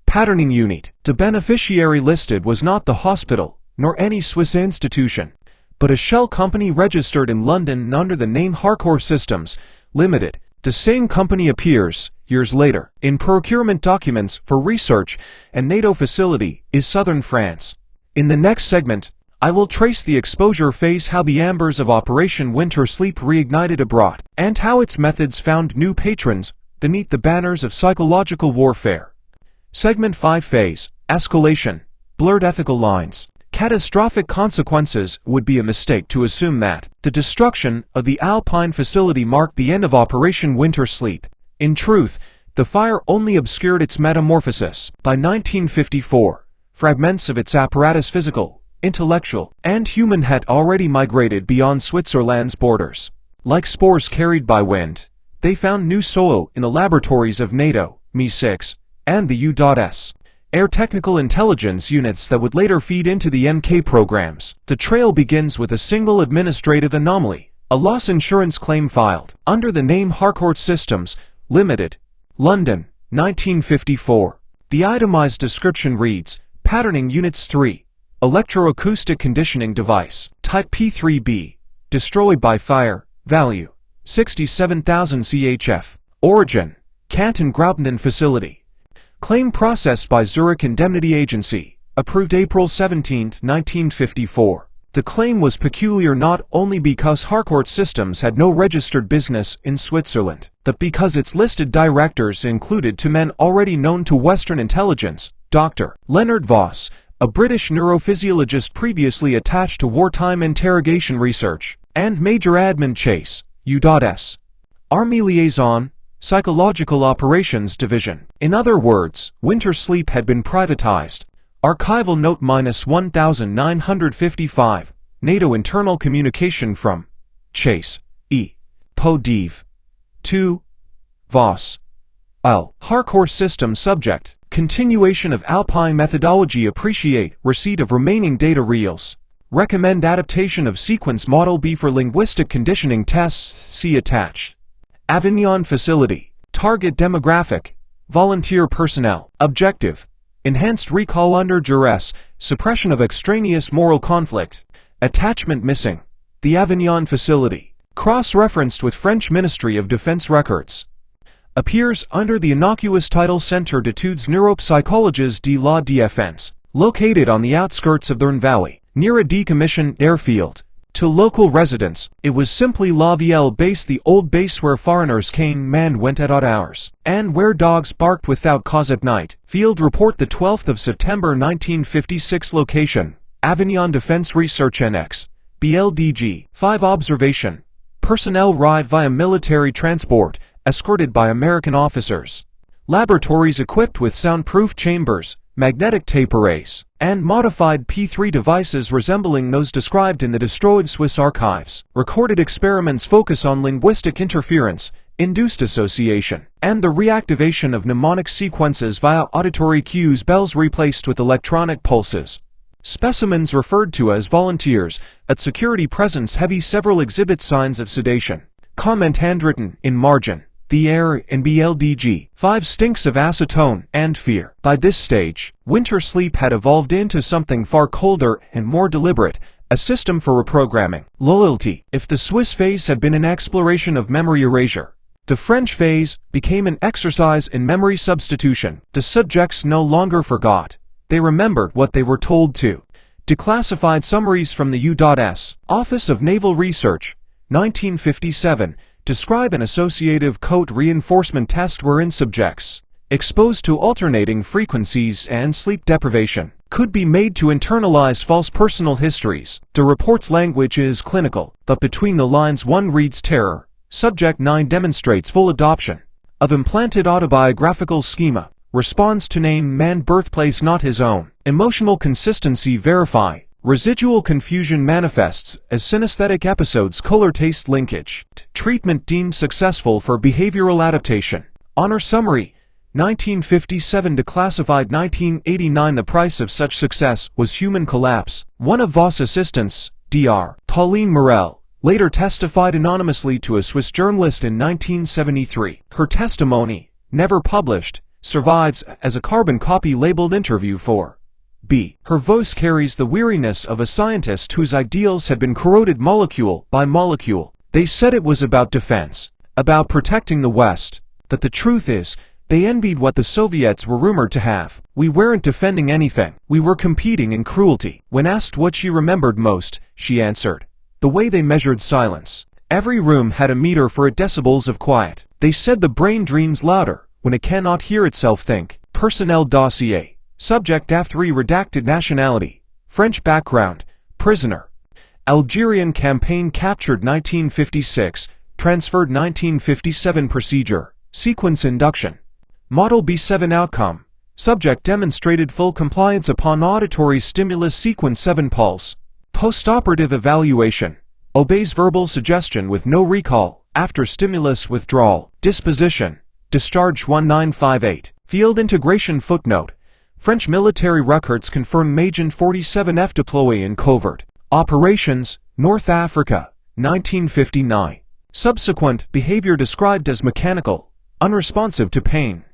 Patterning unit. The beneficiary listed was not the hospital, nor any Swiss institution, but a shell company registered in London under the name Harcourt Systems, Limited. The same company appears, years later, in procurement documents for research and NATO facility in southern France. In the next segment, I will trace the exposure phase, how the embers of Operation Winter Sleep reignited abroad, and how its methods found new patrons beneath the banners of psychological warfare. Segment 5 phase, escalation, blurred ethical lines. Catastrophic consequences. Would be a mistake to assume that the destruction of the Alpine facility marked the end of Operation Winter Sleep. In truth, the fire only obscured its metamorphosis. By 1954, fragments of its apparatus, physical, intellectual, and human, had already migrated beyond Switzerland's borders. Like spores carried by wind, they found new soil in the laboratories of NATO, Mi-6, and the U.S. Air Technical Intelligence units that would later feed into the MK programs. The trail begins with a single administrative anomaly, a loss insurance claim filed under the name Harcourt Systems, Limited, London, 1954. The itemized description reads, Patterning Units 3. Electroacoustic Conditioning Device, Type P3B, destroyed by fire, value, 67,000 CHF, origin, Canton Graubünden facility. Claim processed by Zurich Indemnity Agency, approved April 17, 1954. The claim was peculiar not only because Harcourt Systems had no registered business in Switzerland, but because its listed directors included 2 men already known to Western intelligence, Dr. Leonard Voss, a British neurophysiologist previously attached to wartime interrogation research, and Major Admin Chase, U.S. Army Liaison, Psychological Operations Division. In other words, winter sleep had been privatized. Archival note -1955, NATO internal communication from Chase, E. Podiv. 2. Voss. L. Hardcore system subject. Continuation of Alpine methodology. Appreciate receipt of remaining data reels. Recommend adaptation of sequence model B for linguistic conditioning tests. See attached. Avignon facility. Target demographic. Volunteer personnel. Objective. Enhanced recall under duress. Suppression of extraneous moral conflict. Attachment missing. The Avignon facility. Cross-referenced with French Ministry of Defense records. Appears under the innocuous title Centre d'études neuropsychologiques de la défense, located on the outskirts of the Rhône Valley, near a decommissioned airfield. To local residents, it was simply La Vielle base, the old base where foreigners came and went at odd hours, and where dogs barked without cause at night. Field report, the 12th of September 1956. Location, Avignon Defense Research Annex, BLDG. 5 Observation. Personnel arrived via military transport, escorted by American officers. Laboratories equipped with soundproof chambers, magnetic tape arrays, and modified P3 devices resembling those described in the destroyed Swiss archives. Recorded experiments focus on linguistic interference, induced association, and the reactivation of mnemonic sequences via auditory cues, bells replaced with electronic pulses. Specimens referred to as volunteers at security presence heavy several exhibit signs of sedation. Comment handwritten in margin. The air in BLDG. 5 Stinks of acetone and fear. By this stage, winter sleep had evolved into something far colder and more deliberate, a system for reprogramming. Loyalty. If the Swiss phase had been an exploration of memory erasure, the French phase became an exercise in memory substitution. The subjects no longer forgot. They remembered what they were told to. Declassified summaries from the U.S. Office of Naval Research, 1957, describe an associative coat reinforcement test wherein subjects, exposed to alternating frequencies and sleep deprivation, could be made to internalize false personal histories. The report's language is clinical, but between the lines one reads terror. Subject 9 demonstrates full adoption of implanted autobiographical schema, responds to name man birthplace not his own, emotional consistency verify, residual confusion manifests as synesthetic episodes, color taste linkage, treatment deemed successful for behavioral adaptation. Honor summary, 1957 declassified 1989. The price of such success was human collapse. One of Voss' assistants, Dr. Pauline Morel, later testified anonymously to a Swiss journalist in 1973. Her testimony, never published, survives as a carbon copy labeled Interview for B. Her voice carries the weariness of a scientist whose ideals had been corroded molecule by molecule. They said it was about defense, about protecting the West, but the truth is, they envied what the Soviets were rumored to have. We weren't defending anything. We were competing in cruelty. When asked what she remembered most, she answered, the way they measured silence. Every room had a meter for decibels of quiet. They said the brain dreams louder when it cannot hear itself think. Personnel dossier. Subject AF3 redacted nationality, French background, prisoner. Algerian campaign captured 1956, transferred 1957 procedure, sequence induction. Model B7 outcome, subject demonstrated full compliance upon auditory stimulus sequence 7 pulse. Postoperative evaluation, obeys verbal suggestion with no recall, after stimulus withdrawal. Disposition, discharge 1958. Field integration footnote. French military records confirm Agent 47F deploy in covert operations, North Africa, 1959. Subsequent behavior described as mechanical, unresponsive to pain,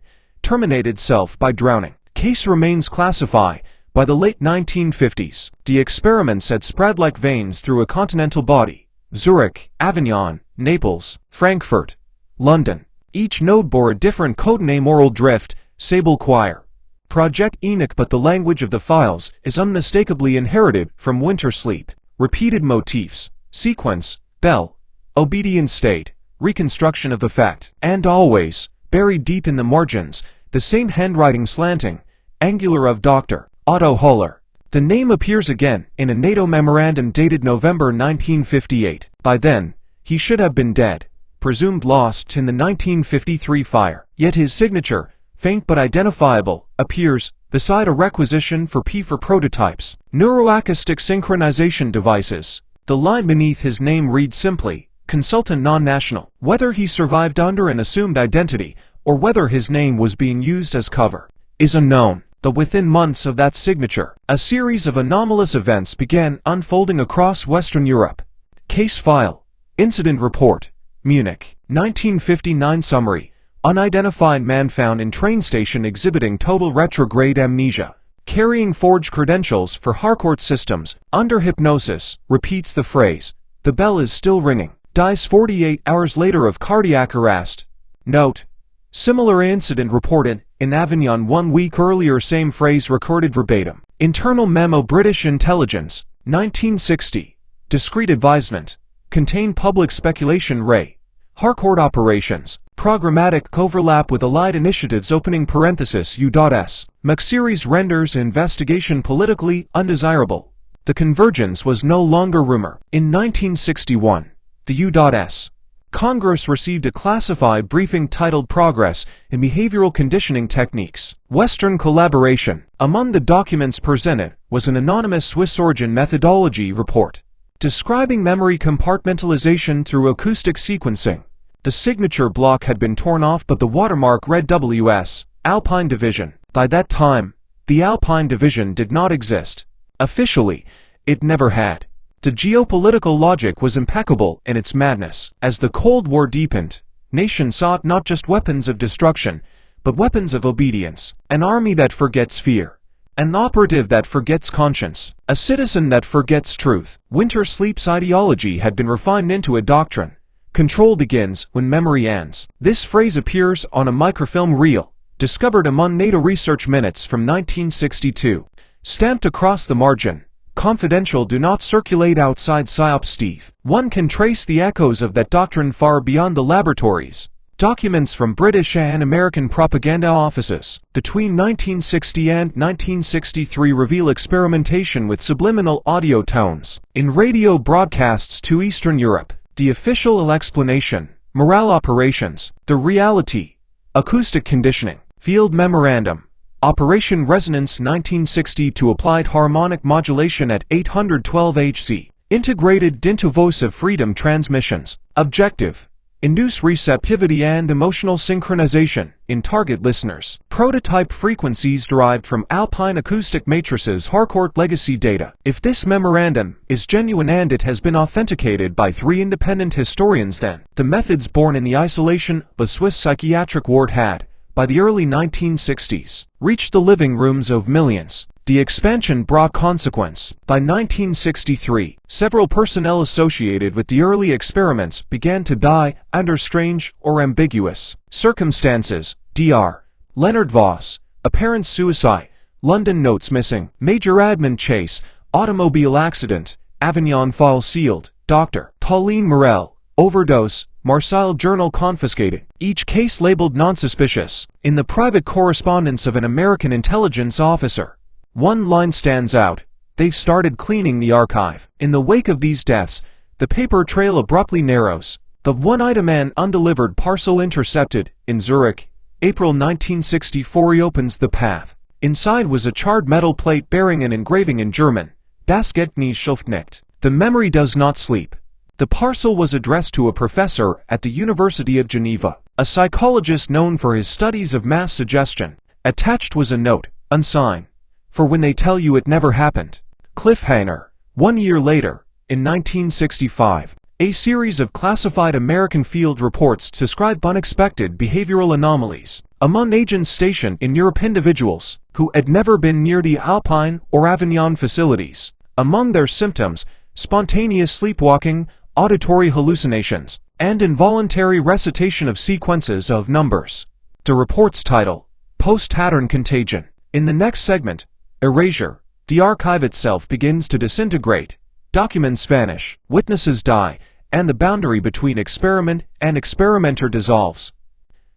terminated self by drowning. Case remains classified. By the late 1950s, the experiments had spread like veins through a continental body. Zurich, Avignon, Naples, Frankfurt, London. Each node bore a different codename: Oral Drift, Sable Choir, Project Enoch, but the language of the files is unmistakably inherited from winter sleep. Repeated motifs, sequence, bell, obedient state, reconstruction of effect, and always, buried deep in the margins, the same handwriting slanting, angular of Dr. Otto Holler. The name appears again in a NATO memorandum dated November 1958. By then, he should have been dead, presumed lost in the 1953 fire. Yet his signature, faint but identifiable, appears beside a requisition for P for prototypes, neuroacoustic synchronization devices. The line beneath his name reads simply, Consultant Non-National. Whether he survived under an assumed identity, or whether his name was being used as cover, is unknown. But within months of that signature, a series of anomalous events began unfolding across Western Europe. Case file. Incident report. Munich. 1959 summary. Unidentified man found in train station exhibiting total retrograde amnesia. Carrying forged credentials for Harcourt Systems. Under hypnosis. Repeats the phrase. The bell is still ringing. Dies 48 hours later of cardiac arrest. Note. Similar incident reported in Avignon 1 week earlier, same phrase recorded verbatim. Internal memo British Intelligence, 1960. Discreet advisement. Contain public speculation Ray. Harcourt operations. Programmatic overlap with Allied initiatives opening parenthesis U.S. McSeries renders investigation politically undesirable. The convergence was no longer rumor. In 1961, the U.S. Congress received a classified briefing titled Progress in Behavioral Conditioning Techniques. Western Collaboration. Among the documents presented was an anonymous Swiss origin methodology report describing memory compartmentalization through acoustic sequencing. The signature block had been torn off, but the watermark read W.S. Alpine Division. By that time, the Alpine Division did not exist. Officially, it never had. The geopolitical logic was impeccable in its madness. As the Cold War deepened, nations sought not just weapons of destruction, but weapons of obedience. An army that forgets fear. An operative that forgets conscience. A citizen that forgets truth. Winter sleep's ideology had been refined into a doctrine. Control begins when memory ends. This phrase appears on a microfilm reel, discovered among NATO research minutes from 1962. Stamped across the margin. Confidential, do not circulate outside PSYOP Steve. One can trace the echoes of that doctrine far beyond the laboratories. Documents from British and American propaganda offices between 1960 and 1963 reveal experimentation with subliminal audio tones in radio broadcasts to Eastern Europe. The official explanation, morale operations, the reality, acoustic conditioning, field memorandum. Operation Resonance 1960 to applied harmonic modulation at 812 Hz. Integrated into voice of freedom transmissions. Objective. Induce receptivity and emotional synchronization in target listeners. Prototype frequencies derived from Alpine acoustic matrices Harcourt legacy data. If this memorandum is genuine and it has been authenticated by 3 independent historians, then the methods born in the isolation of a Swiss psychiatric ward had, by the early 1960s, reached the living rooms of millions. The expansion brought consequence. By 1963, several personnel associated with the early experiments began to die under strange or ambiguous circumstances. Dr. Leonard Voss, apparent suicide. London notes missing. Major admin chase. Automobile accident. Avignon file sealed. Dr. Pauline Morel, overdose. Marseille journal confiscated. Each case labeled non-suspicious. In the private correspondence of an American intelligence officer, one line stands out. They've started cleaning the archive. In the wake of these deaths, the paper trail abruptly narrows. The one-item and undelivered parcel intercepted in Zurich, April 1964 reopens the path. Inside was a charred metal plate bearing an engraving in German, Das geht nie schläft nicht. The memory does not sleep. The parcel was addressed to a professor at the University of Geneva, a psychologist known for his studies of mass suggestion. Attached was a note, unsigned, for when they tell you it never happened. Cliffhanger. 1 year later, in 1965, a series of classified American field reports describe unexpected behavioral anomalies among agents stationed in Europe, individuals who had never been near the Alpine or Avignon facilities. Among their symptoms, spontaneous sleepwalking, auditory hallucinations, and involuntary recitation of sequences of numbers. The report's title, Post-Pattern Contagion. In the next segment, Erasure, the archive itself begins to disintegrate. Documents vanish, witnesses die, and the boundary between experiment and experimenter dissolves.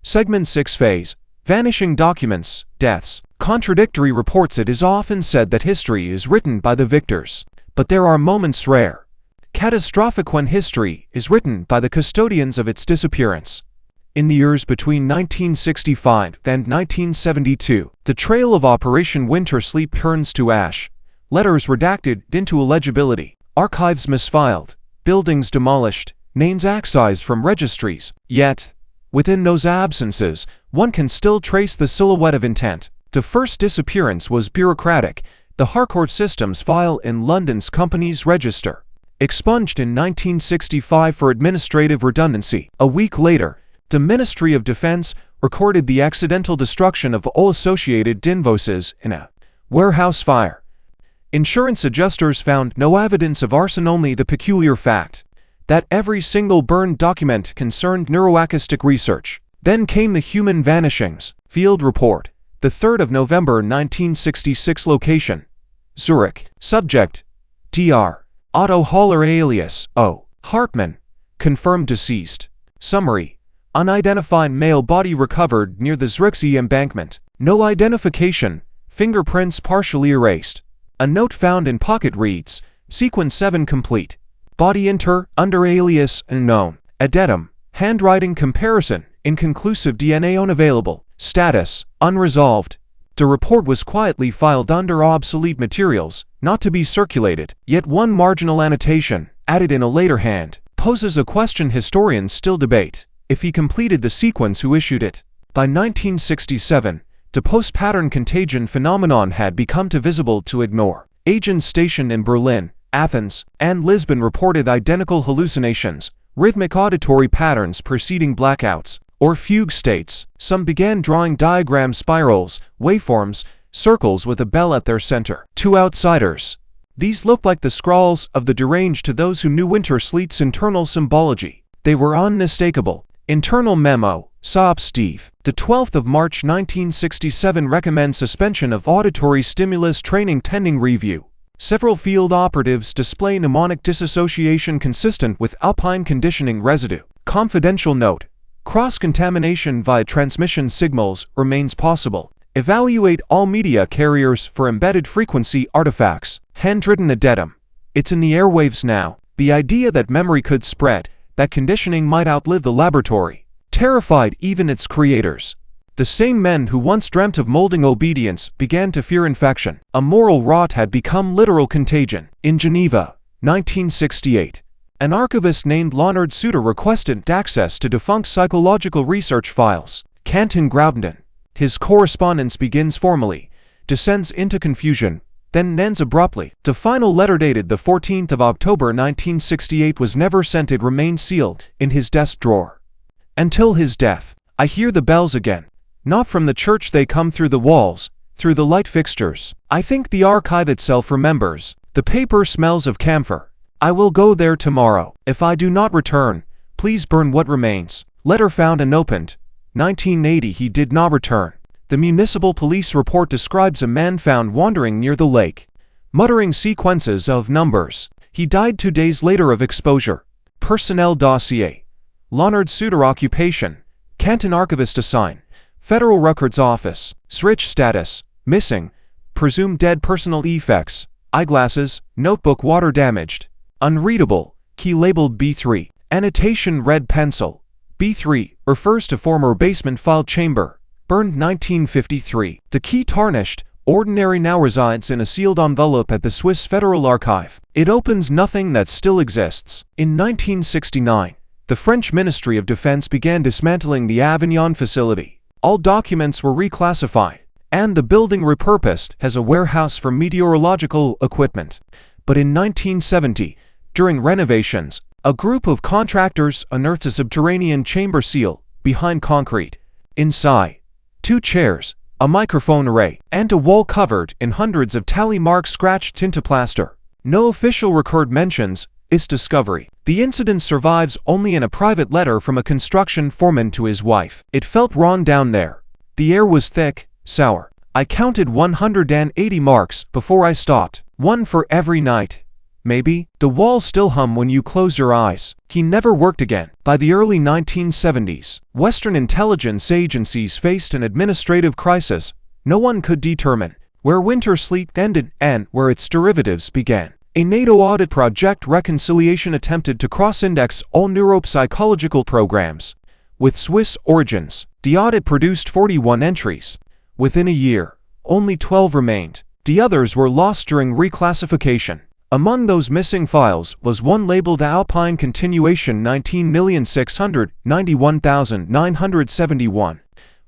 Segment 6 phase, vanishing documents, deaths, contradictory reports. It is often said that history is written by the victors, but there are moments rare, catastrophic, when history is written by the custodians of its disappearance. In the years between 1965 and 1972, the trail of Operation Winter Sleep turns to ash. Letters redacted into illegibility, archives misfiled, buildings demolished, names excised from registries. Yet, within those absences, one can still trace the silhouette of intent. The first disappearance was bureaucratic. The Harcourt Systems file in London's Companies Register, expunged in 1965 for administrative redundancy. A week later, the Ministry of Defense recorded the accidental destruction of all associated invoices in a warehouse fire. Insurance adjusters found no evidence of arson, only the peculiar fact that every single burned document concerned neuroacoustic research. Then came the Human Vanishings Field Report, the 3rd of November 1966. Location: Zurich. Subject: Dr. Otto Haller alias O. Hartmann. Confirmed deceased. Summary: unidentified male body recovered near the Zürichsee embankment. No identification. Fingerprints partially erased. A note found in pocket reads, Sequence 7 complete. Body under alias unknown. Addendum: handwriting comparison, inconclusive. DNA unavailable. Status: unresolved. The report was quietly filed under obsolete materials, not to be circulated. Yet one marginal annotation, added in a later hand, poses a question historians still debate: if he completed the sequence, who issued it? By 1967, the post-pattern contagion phenomenon had become too visible to ignore. Agents stationed in Berlin, Athens, and Lisbon reported identical hallucinations, rhythmic auditory patterns preceding blackouts, or fugue states. Some began drawing diagram spirals, waveforms, circles with a bell at their center. To outsiders, these looked like the scrawls of the deranged. To those who knew Winter Sleep's internal symbology, they were unmistakable. Internal memo: SOP Steve. The 12th of March 1967 recommends suspension of auditory stimulus training pending review. Several field operatives display mnemonic dissociation consistent with alpine conditioning residue. Confidential note: cross-contamination via transmission signals remains possible. Evaluate all media carriers for embedded frequency artifacts. Handwritten addendum: it's in the airwaves now. The idea that memory could spread, that conditioning might outlive the laboratory, terrified even its creators. The same men who once dreamt of molding obedience began to fear infection. A moral rot had become literal contagion. In Geneva, 1968, an archivist named Leonard Suter requested access to defunct psychological research files. Canton Graubenden. His correspondence begins formally, descends into confusion, then ends abruptly. The final letter, dated the 14th of October 1968, was never sent. It remained sealed in his desk drawer until his death. I hear the bells again. Not from the church, they come through the walls, through the light fixtures. I think the archive itself remembers. The paper smells of camphor. I will go there tomorrow. If I do not return, please burn what remains. Letter found unopened. 1980. He did not return. The municipal police report describes a man found wandering near the lake, muttering sequences of numbers. He died 2 days later of exposure. Personnel dossier: Leonard Suter. Occupation: Canton archivist. Assign: Federal Records Office. Zurich. Status: missing, presumed dead. Personal effects: eyeglasses, notebook water damaged. Unreadable, key labeled B3. Annotation: red pencil. B3 refers to former basement file chamber. Burned 1953. The key tarnished. Ordinary now resides in a sealed envelope at the Swiss Federal Archive. It opens nothing that still exists. In 1969, the French Ministry of Defense began dismantling the Avignon facility. All documents were reclassified, and the building repurposed as a warehouse for meteorological equipment. But in 1970, during renovations, a group of contractors unearthed a subterranean chamber seal behind concrete. Inside, 2 chairs, a microphone array, and a wall covered in hundreds of tally marks scratched into plaster. No official record mentions its discovery. The incident survives only in a private letter from a construction foreman to his wife. It felt wrong down there. The air was thick, sour. I counted 180 marks before I stopped. 1 for every night. Maybe. The walls still hum when you close your eyes. He never worked again. By the early 1970s, Western intelligence agencies faced an administrative crisis. No one could determine where winter sleep ended and where its derivatives began. A NATO audit project reconciliation attempted to cross-index all neuropsychological programs with Swiss origins. The audit produced 41 entries. Within a year, only 12 remained. The others were lost during reclassification. Among those missing files was one labeled Alpine Continuation 19,691,971,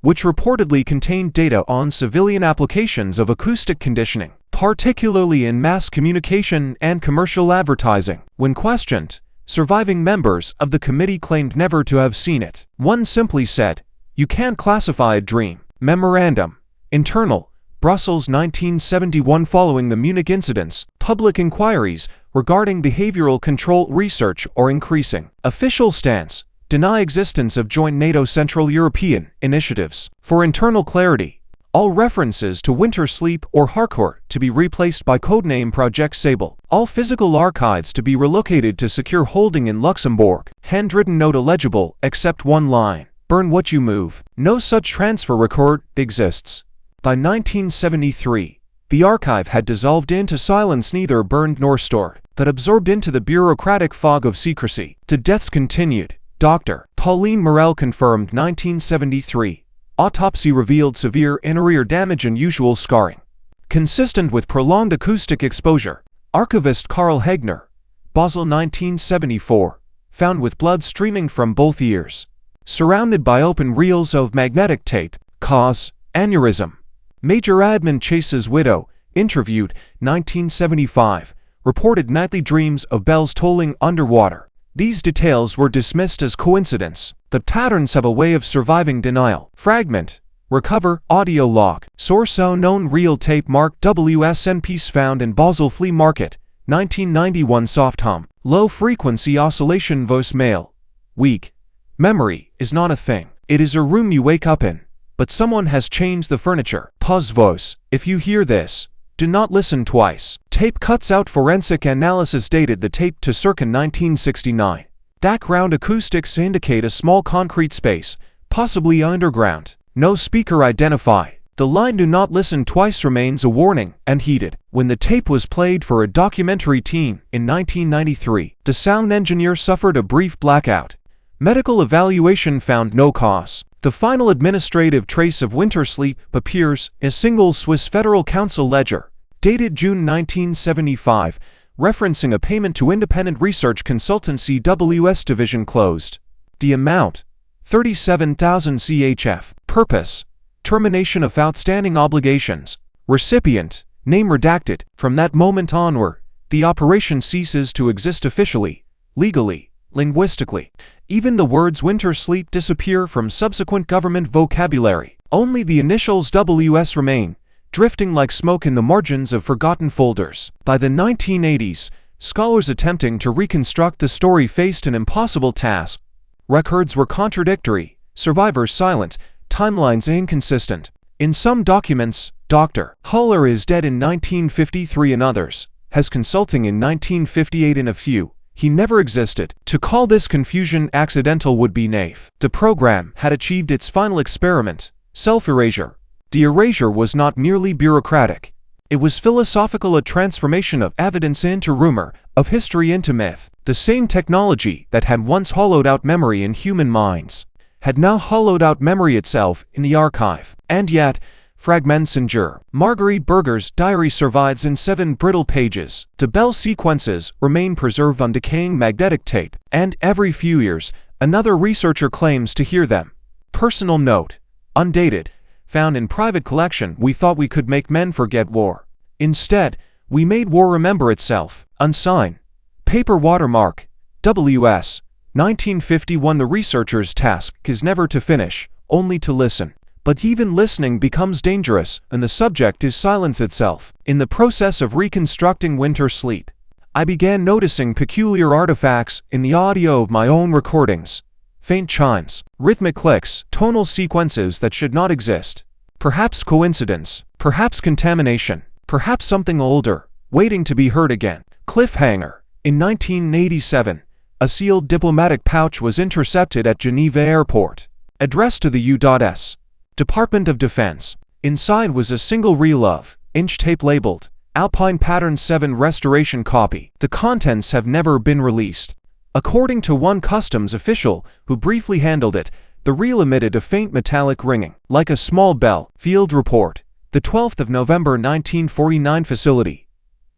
which reportedly contained data on civilian applications of acoustic conditioning, particularly in mass communication and commercial advertising. When questioned, surviving members of the committee claimed never to have seen it. One simply said, "You can't classify a dream." Memorandum. Internal. Brussels 1971. Following the Munich incidents, public inquiries regarding behavioral control research are increasing. Official stance. Deny existence of joint NATO Central European initiatives. For internal clarity, all references to winter sleep or hardcore to be replaced by codename Project Sable. All physical archives to be relocated to secure holding in Luxembourg. Handwritten note illegible except one line. Burn what you move. No such transfer record exists. By 1973, the archive had dissolved into silence, neither burned nor stored, but absorbed into the bureaucratic fog of secrecy. To deaths continued. Dr. Pauline Morel confirmed 1973. Autopsy revealed severe inner ear damage and usual scarring, consistent with prolonged acoustic exposure. Archivist Karl Hegner, Basel 1974, found with blood streaming from both ears, surrounded by open reels of magnetic tape. Cause, aneurysm. Major Admin Chase's widow, interviewed, 1975, reported nightly dreams of bells tolling underwater. These details were dismissed as coincidence, but patterns have a way of surviving denial. Fragment. Recover audio log. Source unknown. Real tape marked WSN piece found in Basel Flea Market, 1991. Soft hum. Low frequency oscillation. Voicemail. Weak. Memory is not a thing. It is a room you wake up in, but someone has changed the furniture. Pause voice. If you hear this, do not listen twice. Tape cuts out. Forensic analysis dated the tape to circa 1969. Background acoustics indicate a small concrete space, possibly underground. No speaker identified. The line "do not listen twice" remains a warning and heeded. When the tape was played for a documentary team in 1993, the sound engineer suffered a brief blackout. Medical evaluation found no cause. The final administrative trace of winter sleep appears in a single Swiss Federal Council ledger, dated June 1975, referencing a payment to independent research consultancy WS Division closed. The amount, 37,000 CHF. Purpose, termination of outstanding obligations. Recipient, name redacted. From that moment onward, the operation ceases to exist officially, legally, linguistically. Even the words winter sleep disappear from subsequent government vocabulary. Only the initials WS remain, drifting like smoke in the margins of forgotten folders. By the 1980s, scholars attempting to reconstruct the story faced an impossible task. Records were contradictory, survivors silent, timelines inconsistent. In some documents, Dr. Huller is dead in 1953, in others, has consulting in 1958. In a few, he never existed. To call this confusion accidental would be naive. The program had achieved its final experiment, self-erasure. The erasure was not merely bureaucratic. It was philosophical, a transformation of evidence into rumor, of history into myth. The same technology that had once hollowed out memory in human minds had now hollowed out memory itself in the archive. And yet, fragments endure. Marguerite Berger's diary survives in 7 brittle pages. The bell sequences remain preserved on decaying magnetic tape, and every few years, another researcher claims to hear them. Personal note. Undated. Found in private collection. We thought we could make men forget war. Instead, we made war remember itself. Unsigned. Paper watermark. WS. 1951. The researcher's task is never to finish, only to listen. But even listening becomes dangerous, and the subject is silence itself. In the process of reconstructing winter sleep, I began noticing peculiar artifacts in the audio of my own recordings. Faint chimes, rhythmic clicks, tonal sequences that should not exist. Perhaps coincidence, perhaps contamination, perhaps something older, waiting to be heard again. Cliffhanger. In 1987, a sealed diplomatic pouch was intercepted at Geneva Airport, addressed to the U.S. Department of Defense. Inside was a single reel of inch tape labeled Alpine Pattern 7 Restoration Copy. The contents have never been released. According to one customs official who briefly handled it, the reel emitted a faint metallic ringing, like a small bell. Field report. The 12th of November 1949 Facility.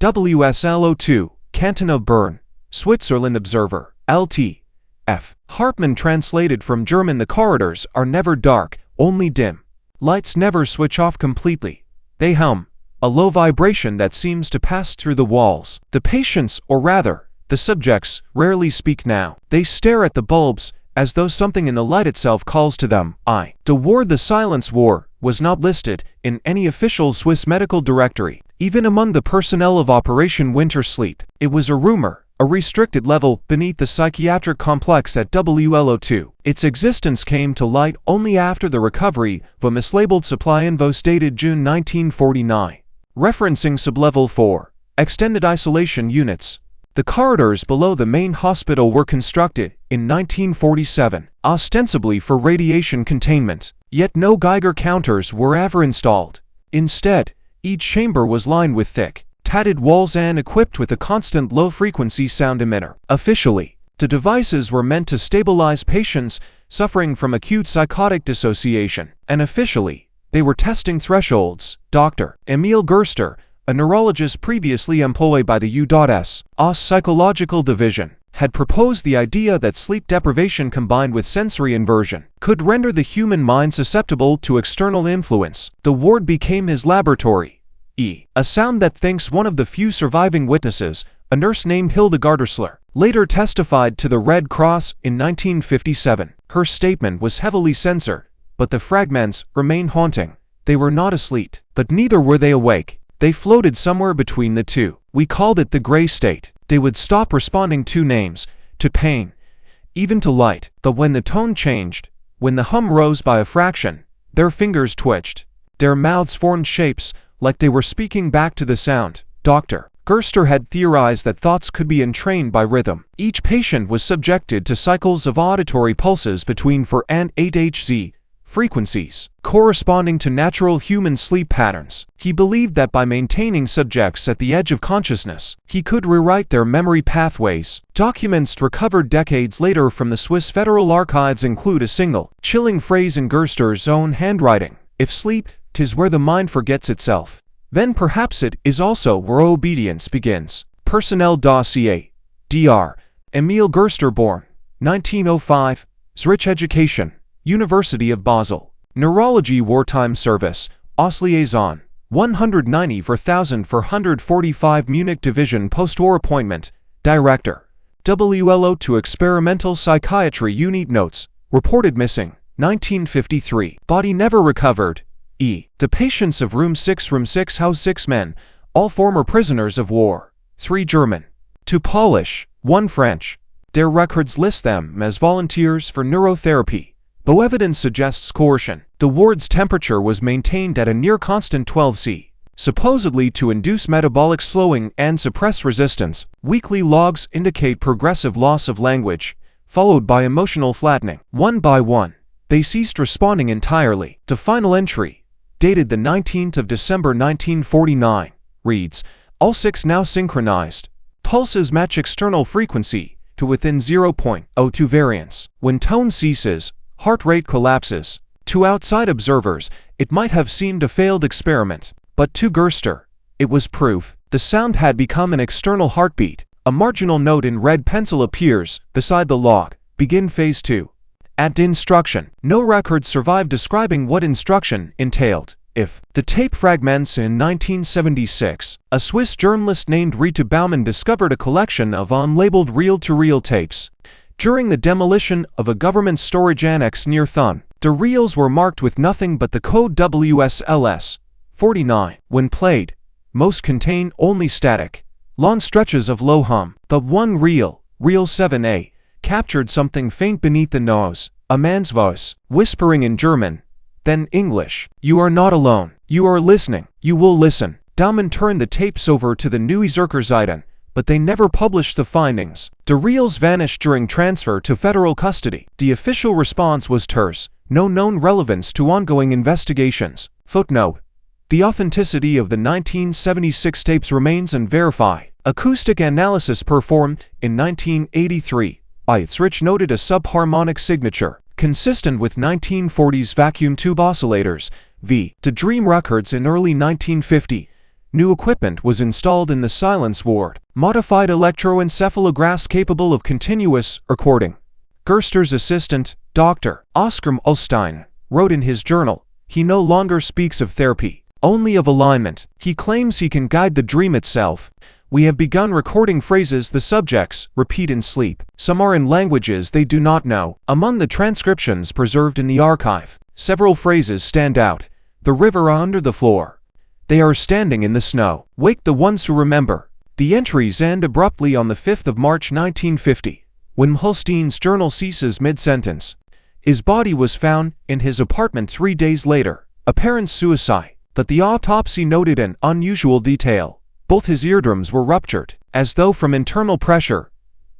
WSLO2, Canton of Bern, Switzerland. Observer. LT.F. Hartmann translated from German. The corridors are never dark, only dim. Lights never switch off completely. They hum, a low vibration that seems to pass through the walls. The patients, or rather, the subjects, rarely speak now. They stare at the bulbs, as though something in the light itself calls to them. The ward, the Silence War, was not listed in any official Swiss medical directory, even among the personnel of Operation Winter Sleep. It was a rumor, a restricted level beneath the psychiatric complex at WLO2. Its existence came to light only after the recovery of a mislabeled supply invoice dated June 1949, referencing sublevel 4, extended isolation units. The corridors below the main hospital were constructed in 1947, ostensibly for radiation containment, yet no Geiger counters were ever installed. Instead, each chamber was lined with thick, tatted walls and equipped with a constant low-frequency sound emitter. Officially, the devices were meant to stabilize patients suffering from acute psychotic dissociation, and officially, they were testing thresholds. Dr. Emil Gerster, a neurologist previously employed by the U.S. Psychological Division, had proposed the idea that sleep deprivation combined with sensory inversion could render the human mind susceptible to external influence. The ward became his laboratory. A sound that thinks. One of the few surviving witnesses, a nurse named Hilda Gardisler, later testified to the Red Cross in 1957. Her statement was heavily censored, but the fragments remain haunting. They were not asleep, but neither were they awake. They floated somewhere between the two. We called it the gray state. They would stop responding to names, to pain, even to light. But when the tone changed, when the hum rose by a fraction, their fingers twitched. Their mouths formed shapes, like they were speaking back to the sound. Dr. Gerster had theorized that thoughts could be entrained by rhythm. Each patient was subjected to cycles of auditory pulses between 4 and 8 Hz frequencies, corresponding to natural human sleep patterns. He believed that by maintaining subjects at the edge of consciousness, he could rewrite their memory pathways. Documents recovered decades later from the Swiss Federal Archives include a single, chilling phrase in Gerster's own handwriting: "If sleep, 'tis where the mind forgets itself, then perhaps it is also where obedience begins." Personnel dossier. Dr. Emil Gerster, born 1905, Zurich. Education, University of Basel. Neurology. Wartime service, OSS liaison, 190,445 Munich Division. Postwar appointment, Director, WLO2 Experimental Psychiatry Unit. Notes, reported missing, 1953. Body never recovered. The patients of Room 6 housed 6 men, all former prisoners of war, 3 German, 2 Polish, 1 French. Their records list them as volunteers for neurotherapy, though evidence suggests coercion. The ward's temperature was maintained at a near constant 12 C, supposedly to induce metabolic slowing and suppress resistance. Weekly logs indicate progressive loss of language, followed by emotional flattening. One by one, they ceased responding entirely. The final entry, dated the 19th of December 1949, reads, "All 6 now synchronized. Pulses match external frequency to within 0.02 variance. When tone ceases, heart rate collapses." To outside observers, it might have seemed a failed experiment, but to Gerster, it was proof. The sound had become an external heartbeat. A marginal note in red pencil appears beside the log. Begin phase 2. At instruction. No records survive describing what instruction entailed. If the tape fragments in 1976, a Swiss journalist named Rita Baumann discovered a collection of unlabeled reel-to-reel tapes during the demolition of a government storage annex near Thun. The reels were marked with nothing but the code WSLS 49. When played, most contain only static, long stretches of low hum. But one reel, reel 7A, captured something faint beneath the nose, a man's voice, whispering in German, then English. "You are not alone. You are listening. You will listen." Daumann turned the tapes over to the Neue Zürcher Zeitung, but they never published the findings. The reels vanished during transfer to federal custody. The official response was terse, no known relevance to ongoing investigations. Footnote: the authenticity of the 1976 tapes remains unverified. Acoustic analysis performed in 1983 by its Rich noted a subharmonic signature, consistent with 1940s vacuum tube oscillators, to Dream Records in early 1950. New equipment was installed in the silence ward, modified electroencephalograph capable of continuous recording. Gerster's assistant, Dr. Oscar Ullstein, wrote in his journal, "He no longer speaks of therapy, only of alignment. He claims he can guide the dream itself. We have begun recording phrases the subjects repeat in sleep. Some are in languages they do not know. Among the transcriptions preserved in the archive, several phrases stand out. The river under the floor. They are standing in the snow. Wake the ones who remember." The entries end abruptly on the 5th of March 1950, when Ullstein's journal ceases mid-sentence. His body was found in his apartment 3 days later, apparent suicide, but the autopsy noted an unusual detail. Both his eardrums were ruptured, as though from internal pressure.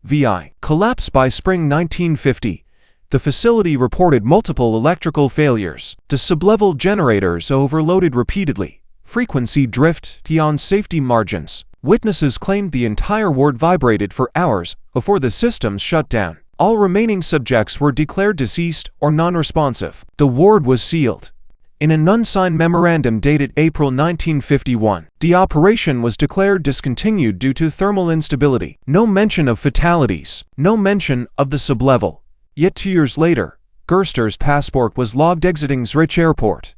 VI collapse by spring 1950. The facility reported multiple electrical failures. The sublevel generators overloaded repeatedly. Frequency drift beyond safety margins. Witnesses claimed the entire ward vibrated for hours before the systems shut down. All remaining subjects were declared deceased or non-responsive. The ward was sealed. In an unsigned memorandum dated April 1951, the operation was declared discontinued due to thermal instability. No mention of fatalities, no mention of the sublevel. Yet 2 years later, Gerster's passport was logged exiting Zurich Airport.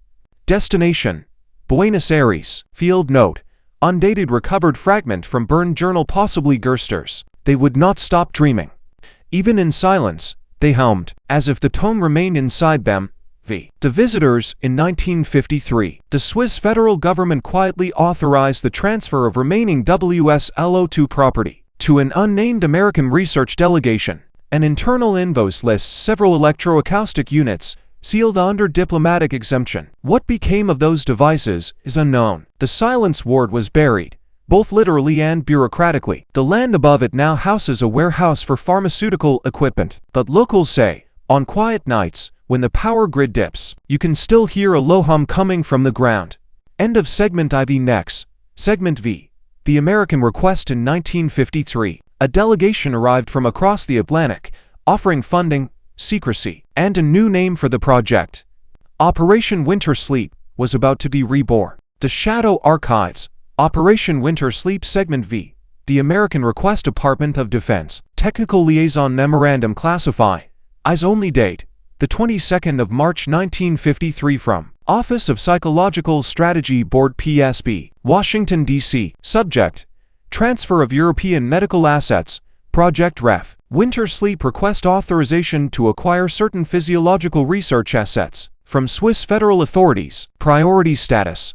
Destination: Buenos Aires. Field note: undated recovered fragment from burned journal, possibly Gerster's. They would not stop dreaming. Even in silence, they hummed, as if the tone remained inside them. To visitors in 1953, the Swiss federal government quietly authorized the transfer of remaining WSLO2 property to an unnamed American research delegation. An internal invoice lists several electroacoustic units, sealed under diplomatic exemption. What became of those devices is unknown. The silence ward was buried, both literally and bureaucratically. The land above it now houses a warehouse for pharmaceutical equipment. But locals say, on quiet nights, when the power grid dips, you can still hear a low hum coming from the ground. End of segment IV. Next, segment V. The American request in 1953. A delegation arrived from across the Atlantic, offering funding, secrecy, and a new name for the project. Operation Winter Sleep was about to be reborn. The Shadow Archives. Operation Winter Sleep. Segment V. The American request. Department of Defense. Technical Liaison Memorandum. Classify. Eyes only. Date: the 22nd of March 1953. From Office of Psychological Strategy Board, PSB, Washington, D.C. Subject: transfer of European medical assets. Project Ref. Winter Sleep request authorization to acquire certain physiological research assets from Swiss federal authorities. Priority status.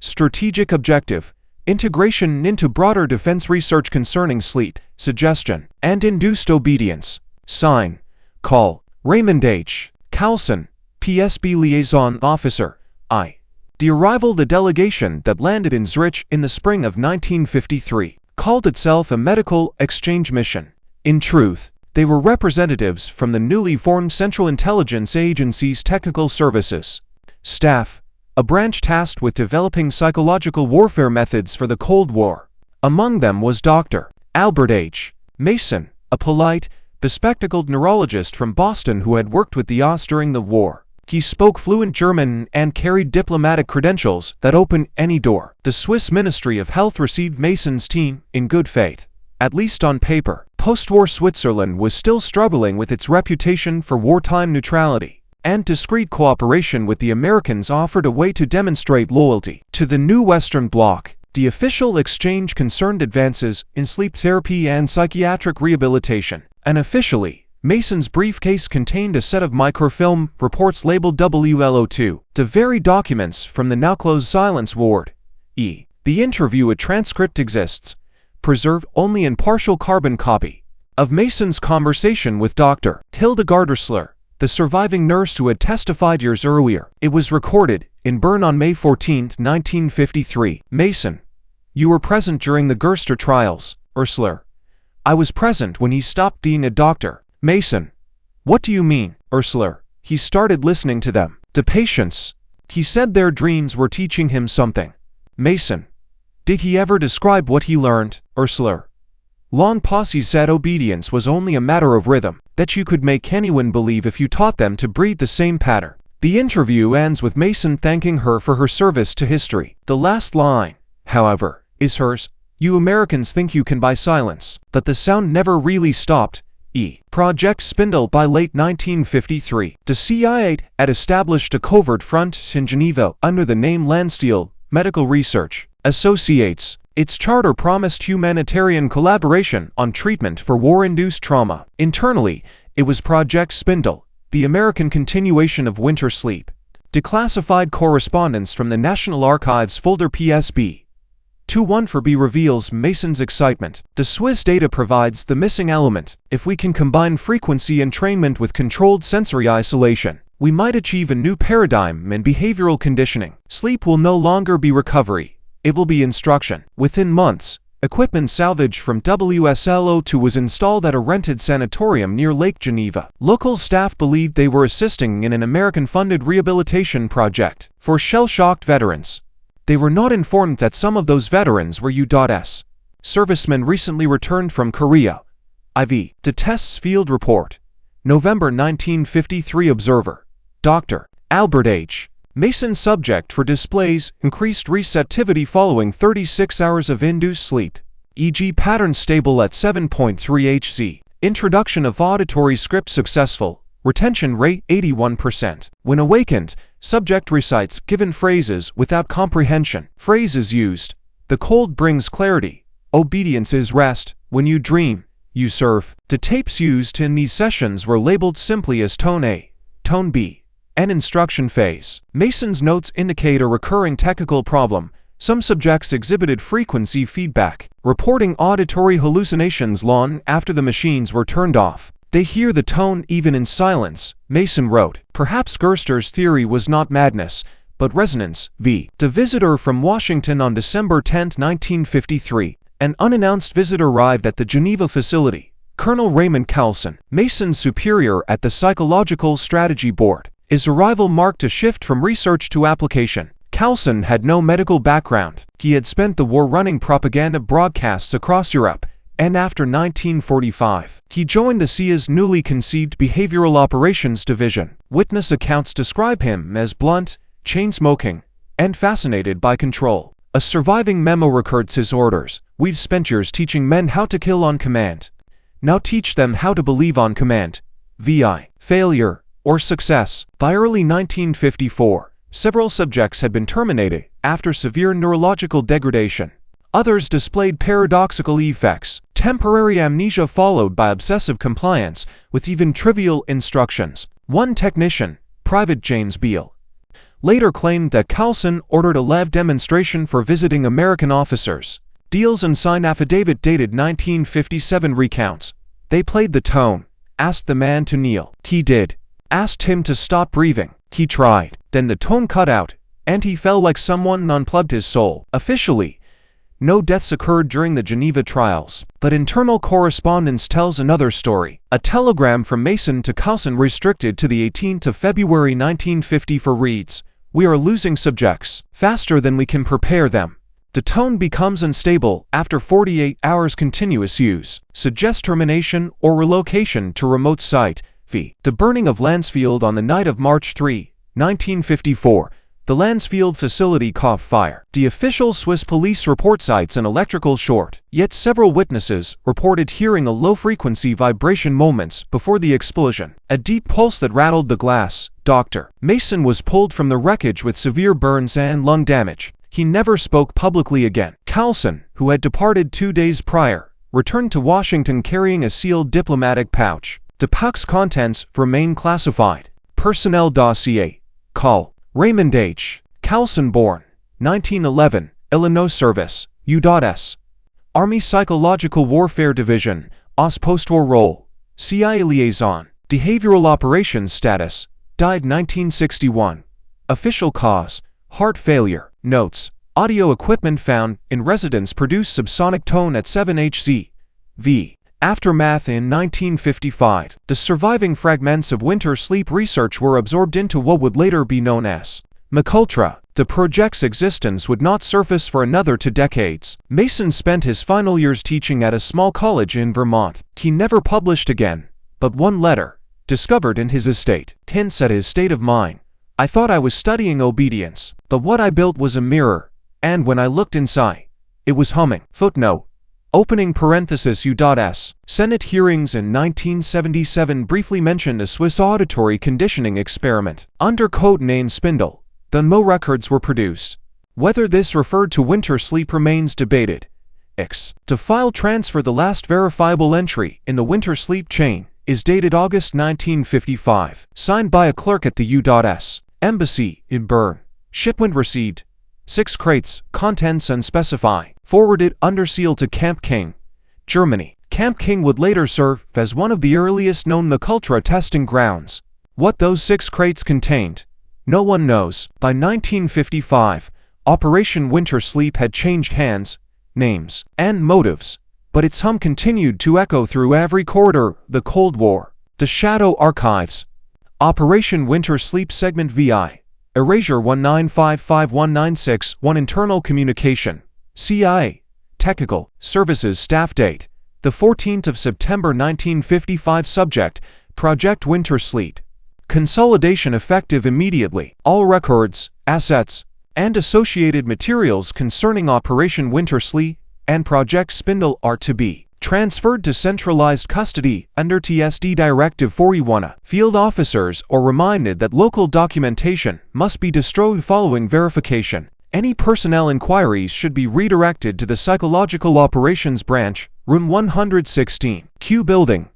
Strategic objective: integration into broader defense research concerning sleep, suggestion, and induced obedience. Sign: Call Raymond H. Carlson, PSB Liaison Officer, I. The arrival. The delegation that landed in Zurich in the spring of 1953 called itself a medical exchange mission. In truth, they were representatives from the newly formed Central Intelligence Agency's Technical Services Staff, a branch tasked with developing psychological warfare methods for the Cold War. Among them was Dr. Albert H. Mason, a polite, bespectacled neurologist from Boston who had worked with the OSS during the war. He spoke fluent German and carried diplomatic credentials that opened any door. The Swiss Ministry of Health received Mason's team in good faith. At least on paper, post-war Switzerland was still struggling with its reputation for wartime neutrality, and discreet cooperation with the Americans offered a way to demonstrate loyalty to the new Western Bloc. The official exchange concerned advances in sleep therapy and psychiatric rehabilitation. Unofficially, Mason's briefcase contained a set of microfilm reports labeled WLO2, the very documents from the now closed silence ward. The interview. A transcript exists, preserved only in partial carbon copy, of Mason's conversation with Dr. Hildegard Ursler, the surviving nurse who had testified years earlier. It was recorded in Bern on May 14, 1953. Mason: you were present during the Gerster trials. Ursler: I was present when he stopped being a doctor. Mason: what do you mean? Ursler: he started listening to them. The patients. He said their dreams were teaching him something. Mason. Did he ever describe what he learned, Ursula? Lon Posse said obedience was only a matter of rhythm, that you could make anyone believe if you taught them to breathe the same pattern. The interview ends with Mason thanking her for her service to history. The last line, however, is hers. You Americans think you can buy silence, but the sound never really stopped. Project Spindle. By late 1953, the CIA had established a covert front in Geneva under the name Landstiel Medical Research Associates. Its charter promised humanitarian collaboration on treatment for war-induced trauma. Internally, it was Project Spindle, the American continuation of Winter Sleep. Declassified correspondence from the National Archives folder PSB 214B reveals Mason's excitement. The Swiss data provides the missing element. If we can combine frequency entrainment with controlled sensory isolation, we might achieve a new paradigm in behavioral conditioning. Sleep will no longer be recovery. It will be instruction. Within months, equipment salvaged from WSLO2 was installed at a rented sanatorium near Lake Geneva. Local staff believed they were assisting in an American-funded rehabilitation project for shell-shocked veterans. They were not informed that some of those veterans were U.S. servicemen recently returned from Korea. IV. The Tests Field Report. November 1953. Observer. Dr. Albert H. Mason. Subject for displays increased receptivity following 36 hours of induced sleep, e.g. pattern stable at 7.3 Hz. Introduction of auditory script successful. Retention rate 81%. When awakened, subject recites given phrases without comprehension. Phrases used. The cold brings clarity. Obedience is rest. When you dream, you serve. The tapes used in these sessions were labeled simply as Tone A, Tone B, and Instruction Phase. Mason's notes indicate a recurring technical problem. Some subjects exhibited frequency feedback, reporting auditory hallucinations long after the machines were turned off. They hear the tone even in silence, Mason wrote. Perhaps Gerster's theory was not madness, but resonance. V. The visitor from Washington. On December 10, 1953, an unannounced visitor arrived at the Geneva facility. Colonel Raymond Carlson, Mason's superior at the Psychological Strategy Board. His arrival marked a shift from research to application. Carlson had no medical background. He had spent the war running propaganda broadcasts across Europe, and after 1945, he joined the CIA's newly conceived Behavioral Operations Division. Witness accounts describe him as blunt, chain-smoking, and fascinated by control. A surviving memo records his orders. We've spent years teaching men how to kill on command. Now teach them how to believe on command. VI. Failure or success. By early 1954, several subjects had been terminated after severe neurological degradation. Others displayed paradoxical effects, temporary amnesia followed by obsessive compliance with even trivial instructions. One technician, Private James Beale, later claimed that Carlson ordered a live demonstration for visiting American officers. Beale's unsigned affidavit dated 1957 recounts. They played the tone, asked the man to kneel. He did. Asked him to stop breathing. He tried. Then the tone cut out, and he fell like someone unplugged his soul. Officially, no deaths occurred during the Geneva trials, but internal correspondence tells another story. A telegram from Mason to Carlson restricted to the 18th of February 1954 reads, "We are losing subjects faster than we can prepare them. The tone becomes unstable after 48 hours continuous use. Suggest termination or relocation to remote site." V. The burning of Landsfield. On the night of March 3, 1954, the Landsfield facility caught fire. The official Swiss police report cites an electrical short, yet several witnesses reported hearing a low-frequency vibration moments before the explosion, a deep pulse that rattled the glass. Dr. Mason was pulled from the wreckage with severe burns and lung damage. He never spoke publicly again. Carlson, who had departed 2 days prior, returned to Washington carrying a sealed diplomatic pouch. The pouch's contents remain classified. Personnel dossier. Call. Raymond H. Carlson, born 1911, Illinois service, U.S. Army Psychological Warfare Division, OS postwar role, CIA liaison, behavioral operations status, died 1961. Official cause, heart failure. Notes, audio equipment found in residence produced subsonic tone at 7 Hz. V. Aftermath. In 1955, the surviving fragments of winter sleep research were absorbed into what would later be known as McUltra. The project's existence would not surface for another 2 decades. Mason spent his final years teaching at a small college in Vermont. He never published again, but one letter, discovered in his estate, hints at his state of mind. I thought I was studying obedience, but what I built was a mirror, and when I looked inside, it was humming. Footnote. Opening parenthesis U.S. Senate hearings in 1977 briefly mentioned a Swiss auditory conditioning experiment. Under code name Spindle, the Mo records were produced. Whether this referred to winter sleep remains debated. X. To file transfer. The last verifiable entry in the winter sleep chain is dated August 1955, signed by a clerk at the U.S. Embassy in Bern. Shipment received 6 crates, contents unspecified, forwarded under seal to Camp King, Germany. Camp King would later serve as one of the earliest known McUltra testing grounds. What those 6 crates contained, no one knows. By 1955, Operation Winter Sleep had changed hands, names, and motives, but its hum continued to echo through every corridor. The Cold War. The Shadow Archives. Operation Winter Sleep Segment VI. Erasure 1955196-1 Internal Communication. CIA. Technical Services Staff Date. The 14th of September 1955. Subject. Project Winter Sleep. Consolidation effective immediately. All records, assets, and associated materials concerning Operation Winter Sleep and Project Spindle are to be transferred to centralized custody under TSD Directive 41. Field officers are reminded that local documentation must be destroyed following verification. Any personnel inquiries should be redirected to the Psychological Operations Branch, Room 116, Q Building,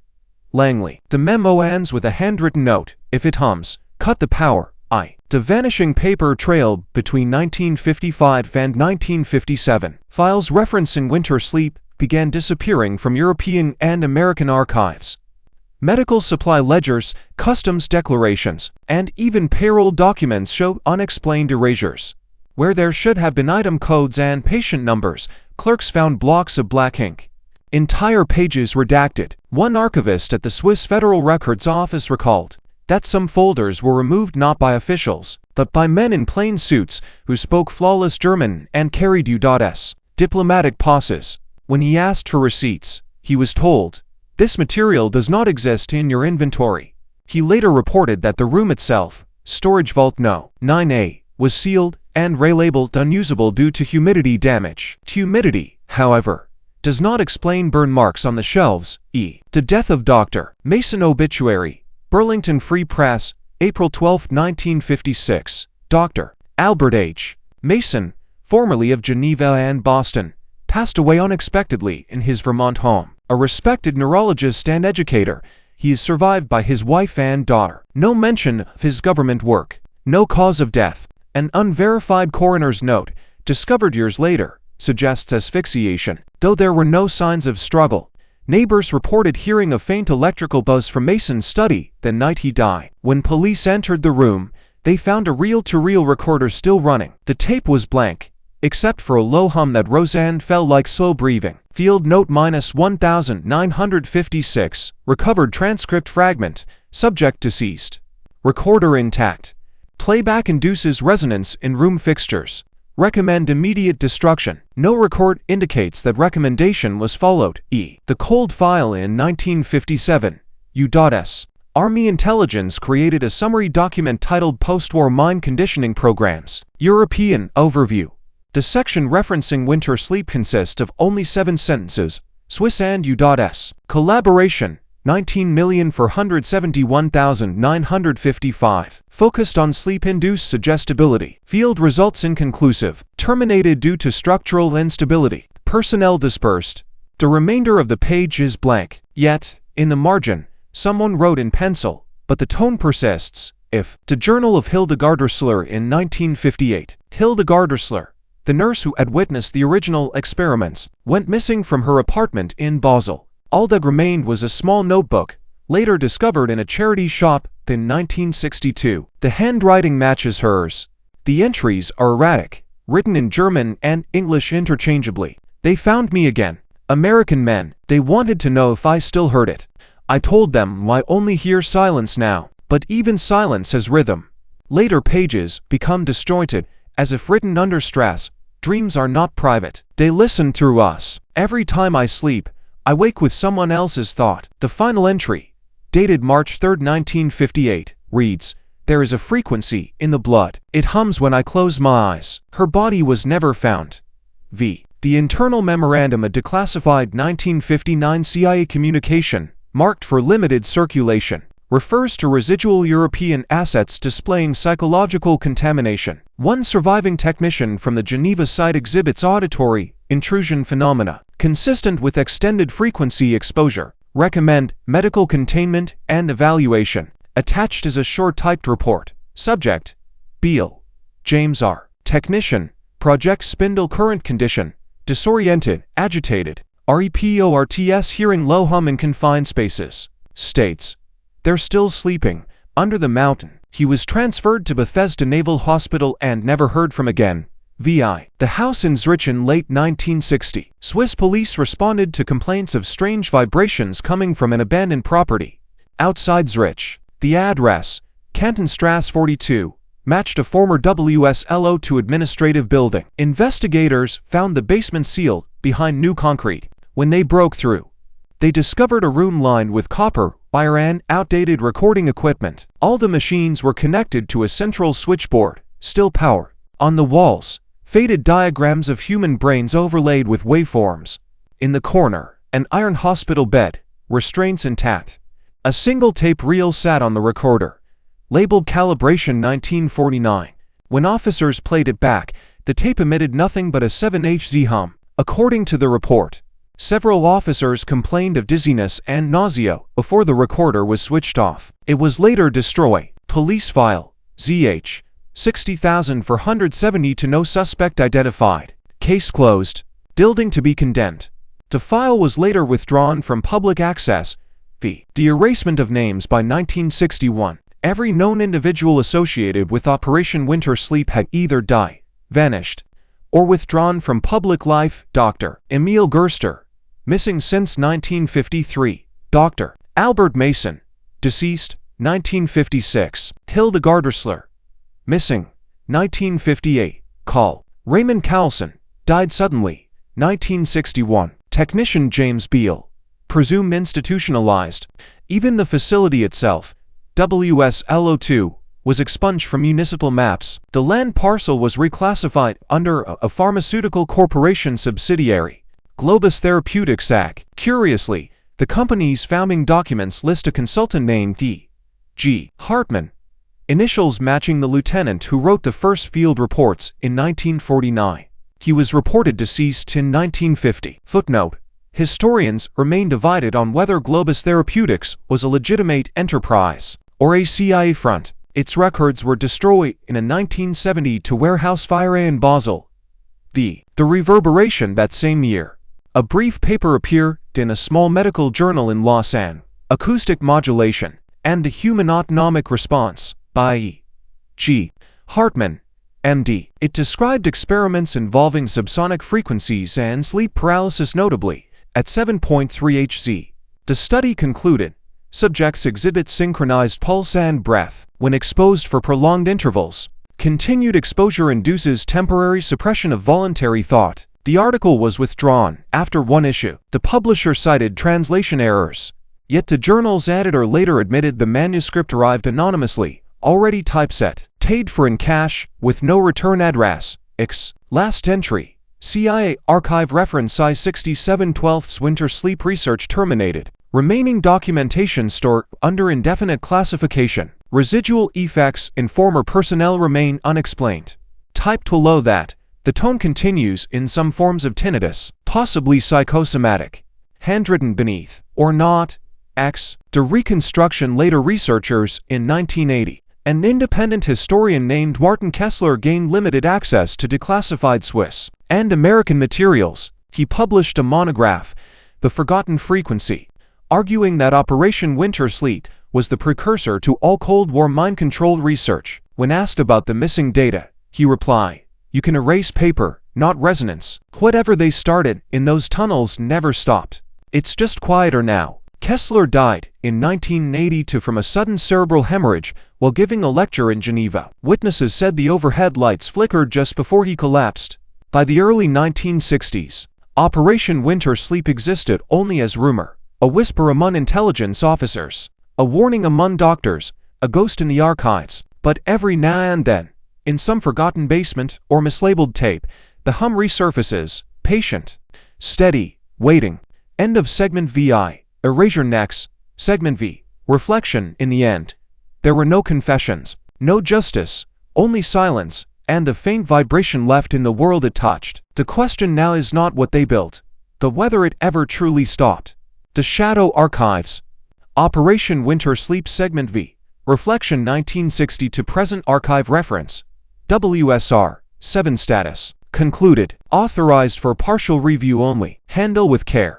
Langley. The memo ends with a handwritten note. If it hums, cut the power. The vanishing paper trail between 1955 and 1957. Files referencing winter sleep began disappearing from European and American archives. Medical supply ledgers, customs declarations, and even payroll documents show unexplained erasures. Where there should have been item codes and patient numbers, clerks found blocks of black ink. Entire pages redacted. One archivist at the Swiss Federal Records Office recalled that some folders were removed not by officials, but by men in plain suits who spoke flawless German and carried U.S. diplomatic passes. When he asked for receipts, he was told, "This material does not exist in your inventory." He later reported that the room itself, Storage Vault No. 9A, was sealed and relabeled unusable due to humidity damage. Humidity, however, does not explain burn marks on the shelves. The death of Dr. Mason. Obituary. Burlington Free Press, April 12, 1956. Dr. Albert H. Mason, formerly of Geneva and Boston, passed away unexpectedly in his Vermont home. A respected neurologist and educator, he is survived by his wife and daughter. No mention of his government work. No cause of death. An unverified coroner's note, discovered years later, suggests asphyxiation, though there were no signs of struggle. Neighbors reported hearing a faint electrical buzz from Mason's study the night he died. When police entered the room, they found a reel-to-reel recorder still running. The tape was blank, except for a low hum that rose and fell like slow breathing. Field note -1956, recovered transcript fragment, subject deceased. Recorder intact. Playback induces resonance in room fixtures. Recommend immediate destruction. No record indicates that recommendation was followed. The cold file in 1957. U.S. Army Intelligence created a summary document titled Postwar Mind Conditioning Programs. European Overview. The section referencing winter sleep consists of only 7 sentences. Swiss and U.S. Collaboration. 19,471,955. Focused on sleep-induced suggestibility. Field results inconclusive. Terminated due to structural instability. Personnel dispersed. The remainder of the page is blank. Yet, in the margin, someone wrote in pencil, but the tone persists. If. The Journal of Hildegard Rissler in 1958. Hildegard Rissler, the nurse who had witnessed the original experiments, went missing from her apartment in Basel. All that remained was a small notebook, later discovered in a charity shop in 1962. The handwriting matches hers. The entries are erratic, written in German and English interchangeably. They found me again. American men. They wanted to know if I still heard it. I told them I only hear silence now, but even silence has rhythm. Later pages become disjointed, as if written under stress. Dreams are not private. They listen through us. Every time I sleep, I wake with someone else's thought. The final entry, dated March 3, 1958, reads, "There is a frequency in the blood. It hums when I close my eyes. Her body was never found." V. The internal memorandum, a declassified 1959 CIA communication, marked for limited circulation, refers to residual European assets displaying psychological contamination. One surviving technician from the Geneva site exhibits auditory intrusion phenomena consistent with extended frequency exposure. Recommend medical containment and evaluation. Attached is a short typed report. Subject: Beale, James R. Technician, project spindle current condition, disoriented, agitated, reports hearing low hum in confined spaces. States: they're still sleeping, under the mountain. He was transferred to Bethesda Naval Hospital and never heard from again. VI. The house in Zurich in late 1960. Swiss police responded to complaints of strange vibrations coming from an abandoned property outside Zurich. The address, Kantonstrasse 42, matched a former WSLO2 administrative building. Investigators found the basement sealed behind new concrete. When they broke through, they discovered a room lined with copper wire and outdated recording equipment. All the machines were connected to a central switchboard, still powered. On the walls, faded diagrams of human brains overlaid with waveforms. In the corner, an iron hospital bed, restraints intact. A single tape reel sat on the recorder, labeled Calibration 1949. When officers played it back, the tape emitted nothing but a 7Hz hum. According to the report, several officers complained of dizziness and nausea before the recorder was switched off. It was later destroyed. Police file, ZH, 60,470 to no suspect identified. Case closed. Building to be condemned. The file was later withdrawn from public access. V. The erasement of names by 1961. Every known individual associated with Operation Winter Sleep had either died, vanished, or withdrawn from public life. Dr. Emil Gerster, missing since 1953. Dr. Albert Mason, deceased, 1956. Hilda Gardisler, missing, 1958. Call. Raymond Carlson, died suddenly, 1961. Technician James Beale, presumed institutionalized. Even the facility itself, WSLO2, was expunged from municipal maps. The land parcel was reclassified under a pharmaceutical corporation subsidiary, Globus Therapeutics AG. Curiously, the company's founding documents list a consultant named D.G. Hartman, initials matching the lieutenant who wrote the first field reports in 1949. He was reported deceased in 1950. Footnote: historians remain divided on whether Globus Therapeutics was a legitimate enterprise or a CIA front. Its records were destroyed in a 1972 warehouse fire in Basel. The reverberation that same year. A brief paper appeared in a small medical journal in Lausanne, Acoustic Modulation and the Human Autonomic Response, by E.G. Hartman, M.D. It described experiments involving subsonic frequencies and sleep paralysis, notably at 7.3 Hz. The study concluded, subjects exhibit synchronized pulse and breath when exposed for prolonged intervals. Continued exposure induces temporary suppression of voluntary thought. The article was withdrawn after one issue. The publisher cited translation errors, yet the journal's editor later admitted the manuscript arrived anonymously, already typeset, paid for in cash, with no return address. X. Last entry. CIA archive reference size 67/12 winter sleep research terminated. Remaining documentation stored under indefinite classification. Residual effects in former personnel remain unexplained. Typed below that, the tone continues in some forms of tinnitus, possibly psychosomatic. Handwritten beneath, or not, X. The reconstruction. Later researchers in 1980. An independent historian named Martin Kessler gained limited access to declassified Swiss and American materials. He published a monograph, The Forgotten Frequency, arguing that Operation Winter Sleep was the precursor to all Cold War mind control research. When asked about the missing data, he replied, "You can erase paper, not resonance. Whatever they started in those tunnels never stopped. It's just quieter now." Kessler died in 1982 from a sudden cerebral hemorrhage while giving a lecture in Geneva. Witnesses said the overhead lights flickered just before he collapsed. By the early 1960s, Operation Winter Sleep existed only as rumor, a whisper among intelligence officers, a warning among doctors, a ghost in the archives. But every now and then, in some forgotten basement or mislabeled tape, the hum resurfaces, patient, steady, waiting. End of segment VI. Erasure next. Segment V. Reflection. In the end, there were no confessions, no justice, only silence, and the faint vibration left in the world it touched. The question now is not what they built, but whether it ever truly stopped. The Shadow Archives. Operation Winter Sleep. Segment V. Reflection 1960 to present. Archive reference. WSR 7 status. Concluded. Authorized for partial review only. Handle with care.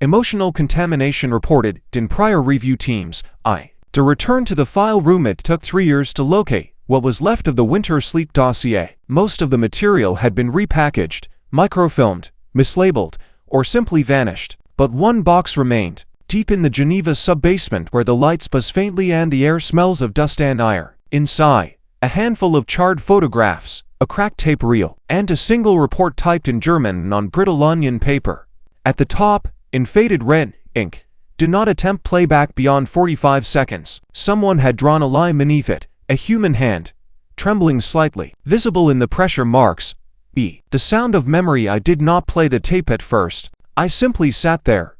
Emotional contamination reported in prior review teams. To return to the file room, it took 3 years to locate what was left of the Winter Sleep dossier. Most of the material had been repackaged, microfilmed, mislabeled, or simply vanished. But one box remained, deep in the Geneva sub-basement where the lights buzz faintly and the air smells of dust and ire. Inside, a handful of charred photographs, a cracked tape reel, and a single report typed in German on brittle onion paper. At the top, in faded red ink, "Do not attempt playback beyond 45 seconds. Someone had drawn a line beneath it, a human hand, trembling slightly, visible in the pressure marks. The sound of memory. I did not play the tape at first. I simply sat there,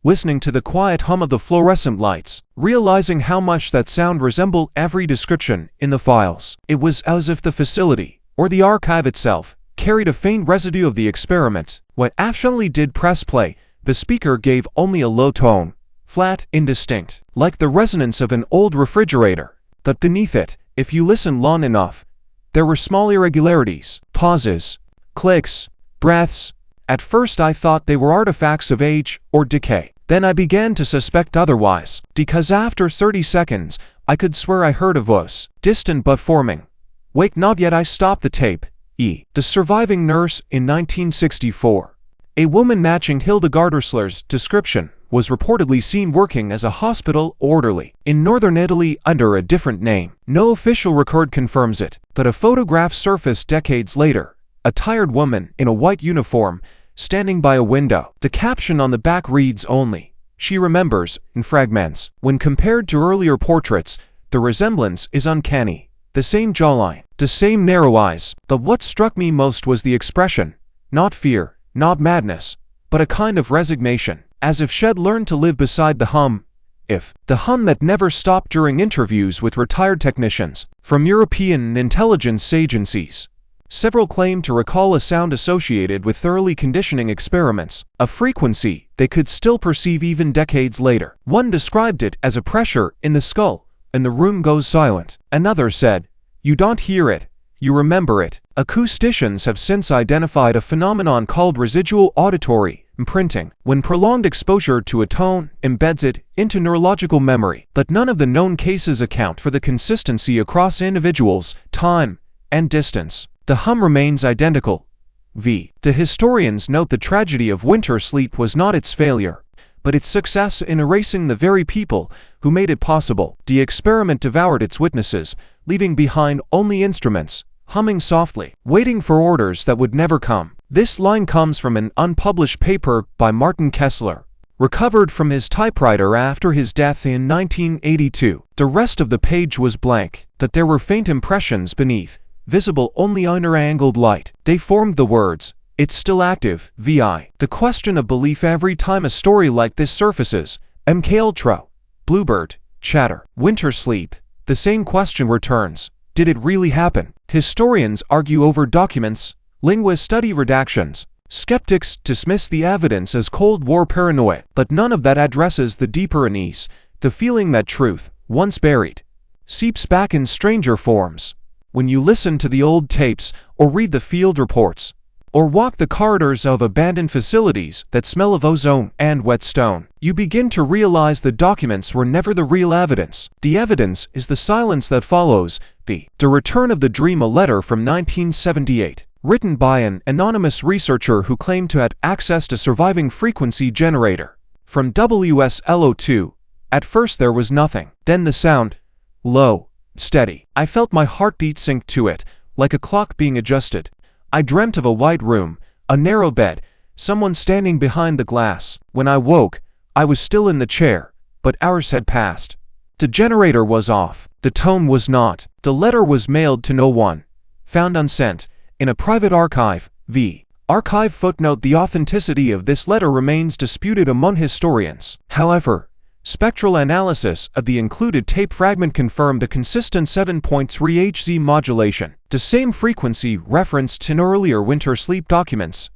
listening to the quiet hum of the fluorescent lights, realizing how much that sound resembled every description in the files. It was as if the facility, or the archive itself, carried a faint residue of the experiment. When I finally did press play, the speaker gave only a low tone, flat, indistinct, like the resonance of an old refrigerator. But beneath it, if you listen long enough, there were small irregularities, pauses, clicks, breaths. At first I thought they were artifacts of age or decay. Then I began to suspect otherwise, because after 30 seconds, I could swear I heard a voice, distant but forming. "Wake not yet." I stopped the tape. The surviving nurse in 1964. A woman matching Hildegard Ursler's description was reportedly seen working as a hospital orderly in northern Italy under a different name. No official record confirms it, but a photograph surfaced decades later. A tired woman in a white uniform, standing by a window. The caption on the back reads only, "She remembers," in fragments. When compared to earlier portraits, the resemblance is uncanny. The same jawline, the same narrow eyes. But what struck me most was the expression. Not fear, not madness, but a kind of resignation, as if she'd learned to live beside the hum. The hum that never stopped. During interviews with retired technicians from European intelligence agencies, several claimed to recall a sound associated with thoroughly conditioning experiments, a frequency they could still perceive even decades later. One described it as a pressure in the skull, and the room goes silent. Another said, "You don't hear it, you remember it." Acousticians have since identified a phenomenon called residual auditory imprinting, when prolonged exposure to a tone embeds it into neurological memory. But none of the known cases account for the consistency across individuals, time, and distance. The hum remains identical. The historians note the tragedy of Winter Sleep was not its failure, but its success in erasing the very people who made it possible. The experiment devoured its witnesses, leaving behind only instruments, humming softly, waiting for orders that would never come. This line comes from an unpublished paper by Martin Kessler, recovered from his typewriter after his death in 1982. The rest of the page was blank, but there were faint impressions beneath, visible only under angled light. They formed the words, "It's still active, VI." The question of belief every time a story like this surfaces. MKUltra, Bluebird, Chatter, Winter Sleep. The same question returns. Did it really happen? Historians argue over documents, linguists study redactions, skeptics dismiss the evidence as Cold War paranoia, but none of that addresses the deeper unease, the feeling that truth, once buried, seeps back in stranger forms. When you listen to the old tapes, or read the field reports, or walk the corridors of abandoned facilities that smell of ozone and wet stone, you begin to realize the documents were never the real evidence. The evidence is the silence that follows. The Return of the Dream, a letter from 1978, written by an anonymous researcher who claimed to have access to surviving frequency generator. From WSLO2. At first there was nothing. Then the sound. Low. Steady. I felt my heartbeat sink to it, like a clock being adjusted. I dreamt of a white room, a narrow bed, someone standing behind the glass. When I woke, I was still in the chair, but hours had passed. The generator was off. The tone was not. The letter was mailed to no one. Found unsent, in a private archive, v. Archive footnote. The authenticity of this letter remains disputed among historians. However, spectral analysis of the included tape fragment confirmed a consistent 7.3 Hz modulation, the same frequency referenced in earlier winter sleep documents.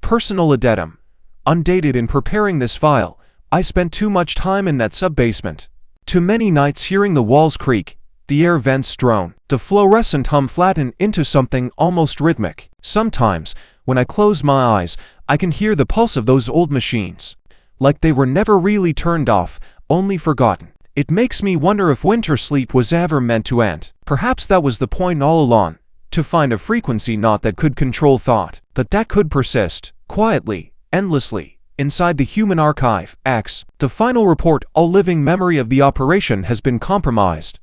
Personal addendum. Undated. In preparing this file, I spent too much time in that sub-basement. Too many nights hearing the walls creak, the air vents drone, the fluorescent hum flatten into something almost rhythmic. Sometimes, when I close my eyes, I can hear the pulse of those old machines. Like they were never really turned off, only forgotten. It makes me wonder if winter sleep was ever meant to end. Perhaps that was the point all along, to find a frequency not that could control thought, but that could persist, quietly, endlessly, inside the human archive. The final report. All living memory of the operation has been compromised.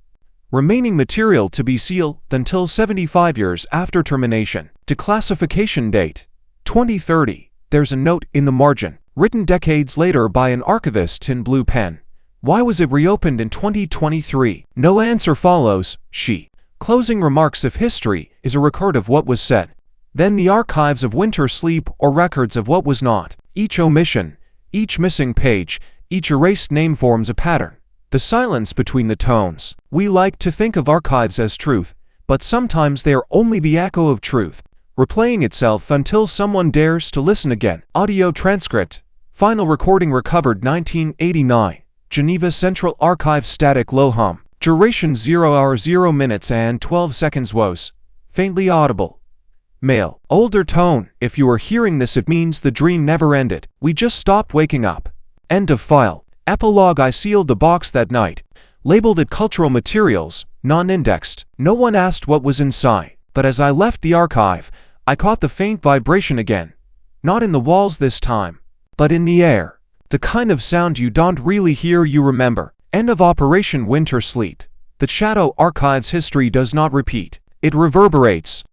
Remaining material to be sealed until 75 years after termination. Declassification date 2030. There's a note in the margin, written decades later by an archivist in blue pen. Why was it reopened in 2023? No answer follows. Closing remarks. If history is a record of what was said, then the archives of winter sleep are records of what was not. Each omission, each missing page, each erased name forms a pattern. The silence between the tones. We like to think of archives as truth, but sometimes they are only the echo of truth, replaying itself until someone dares to listen again. Audio transcript. Final recording recovered 1989. Geneva Central Archive. Static low hum. Duration 0 hours 0 minutes and 12 seconds. Was faintly audible. Male. Older tone. If you are hearing this, it means the dream never ended. We just stopped waking up. End of file. Epilogue. I sealed the box that night, labeled it cultural materials, non-indexed. No one asked what was inside, but as I left the archive, I caught the faint vibration again. Not in the walls this time, but in the air. The kind of sound you don't really hear, you remember. End of Operation Winter Sleep. The Shadow Archive's history does not repeat. It reverberates.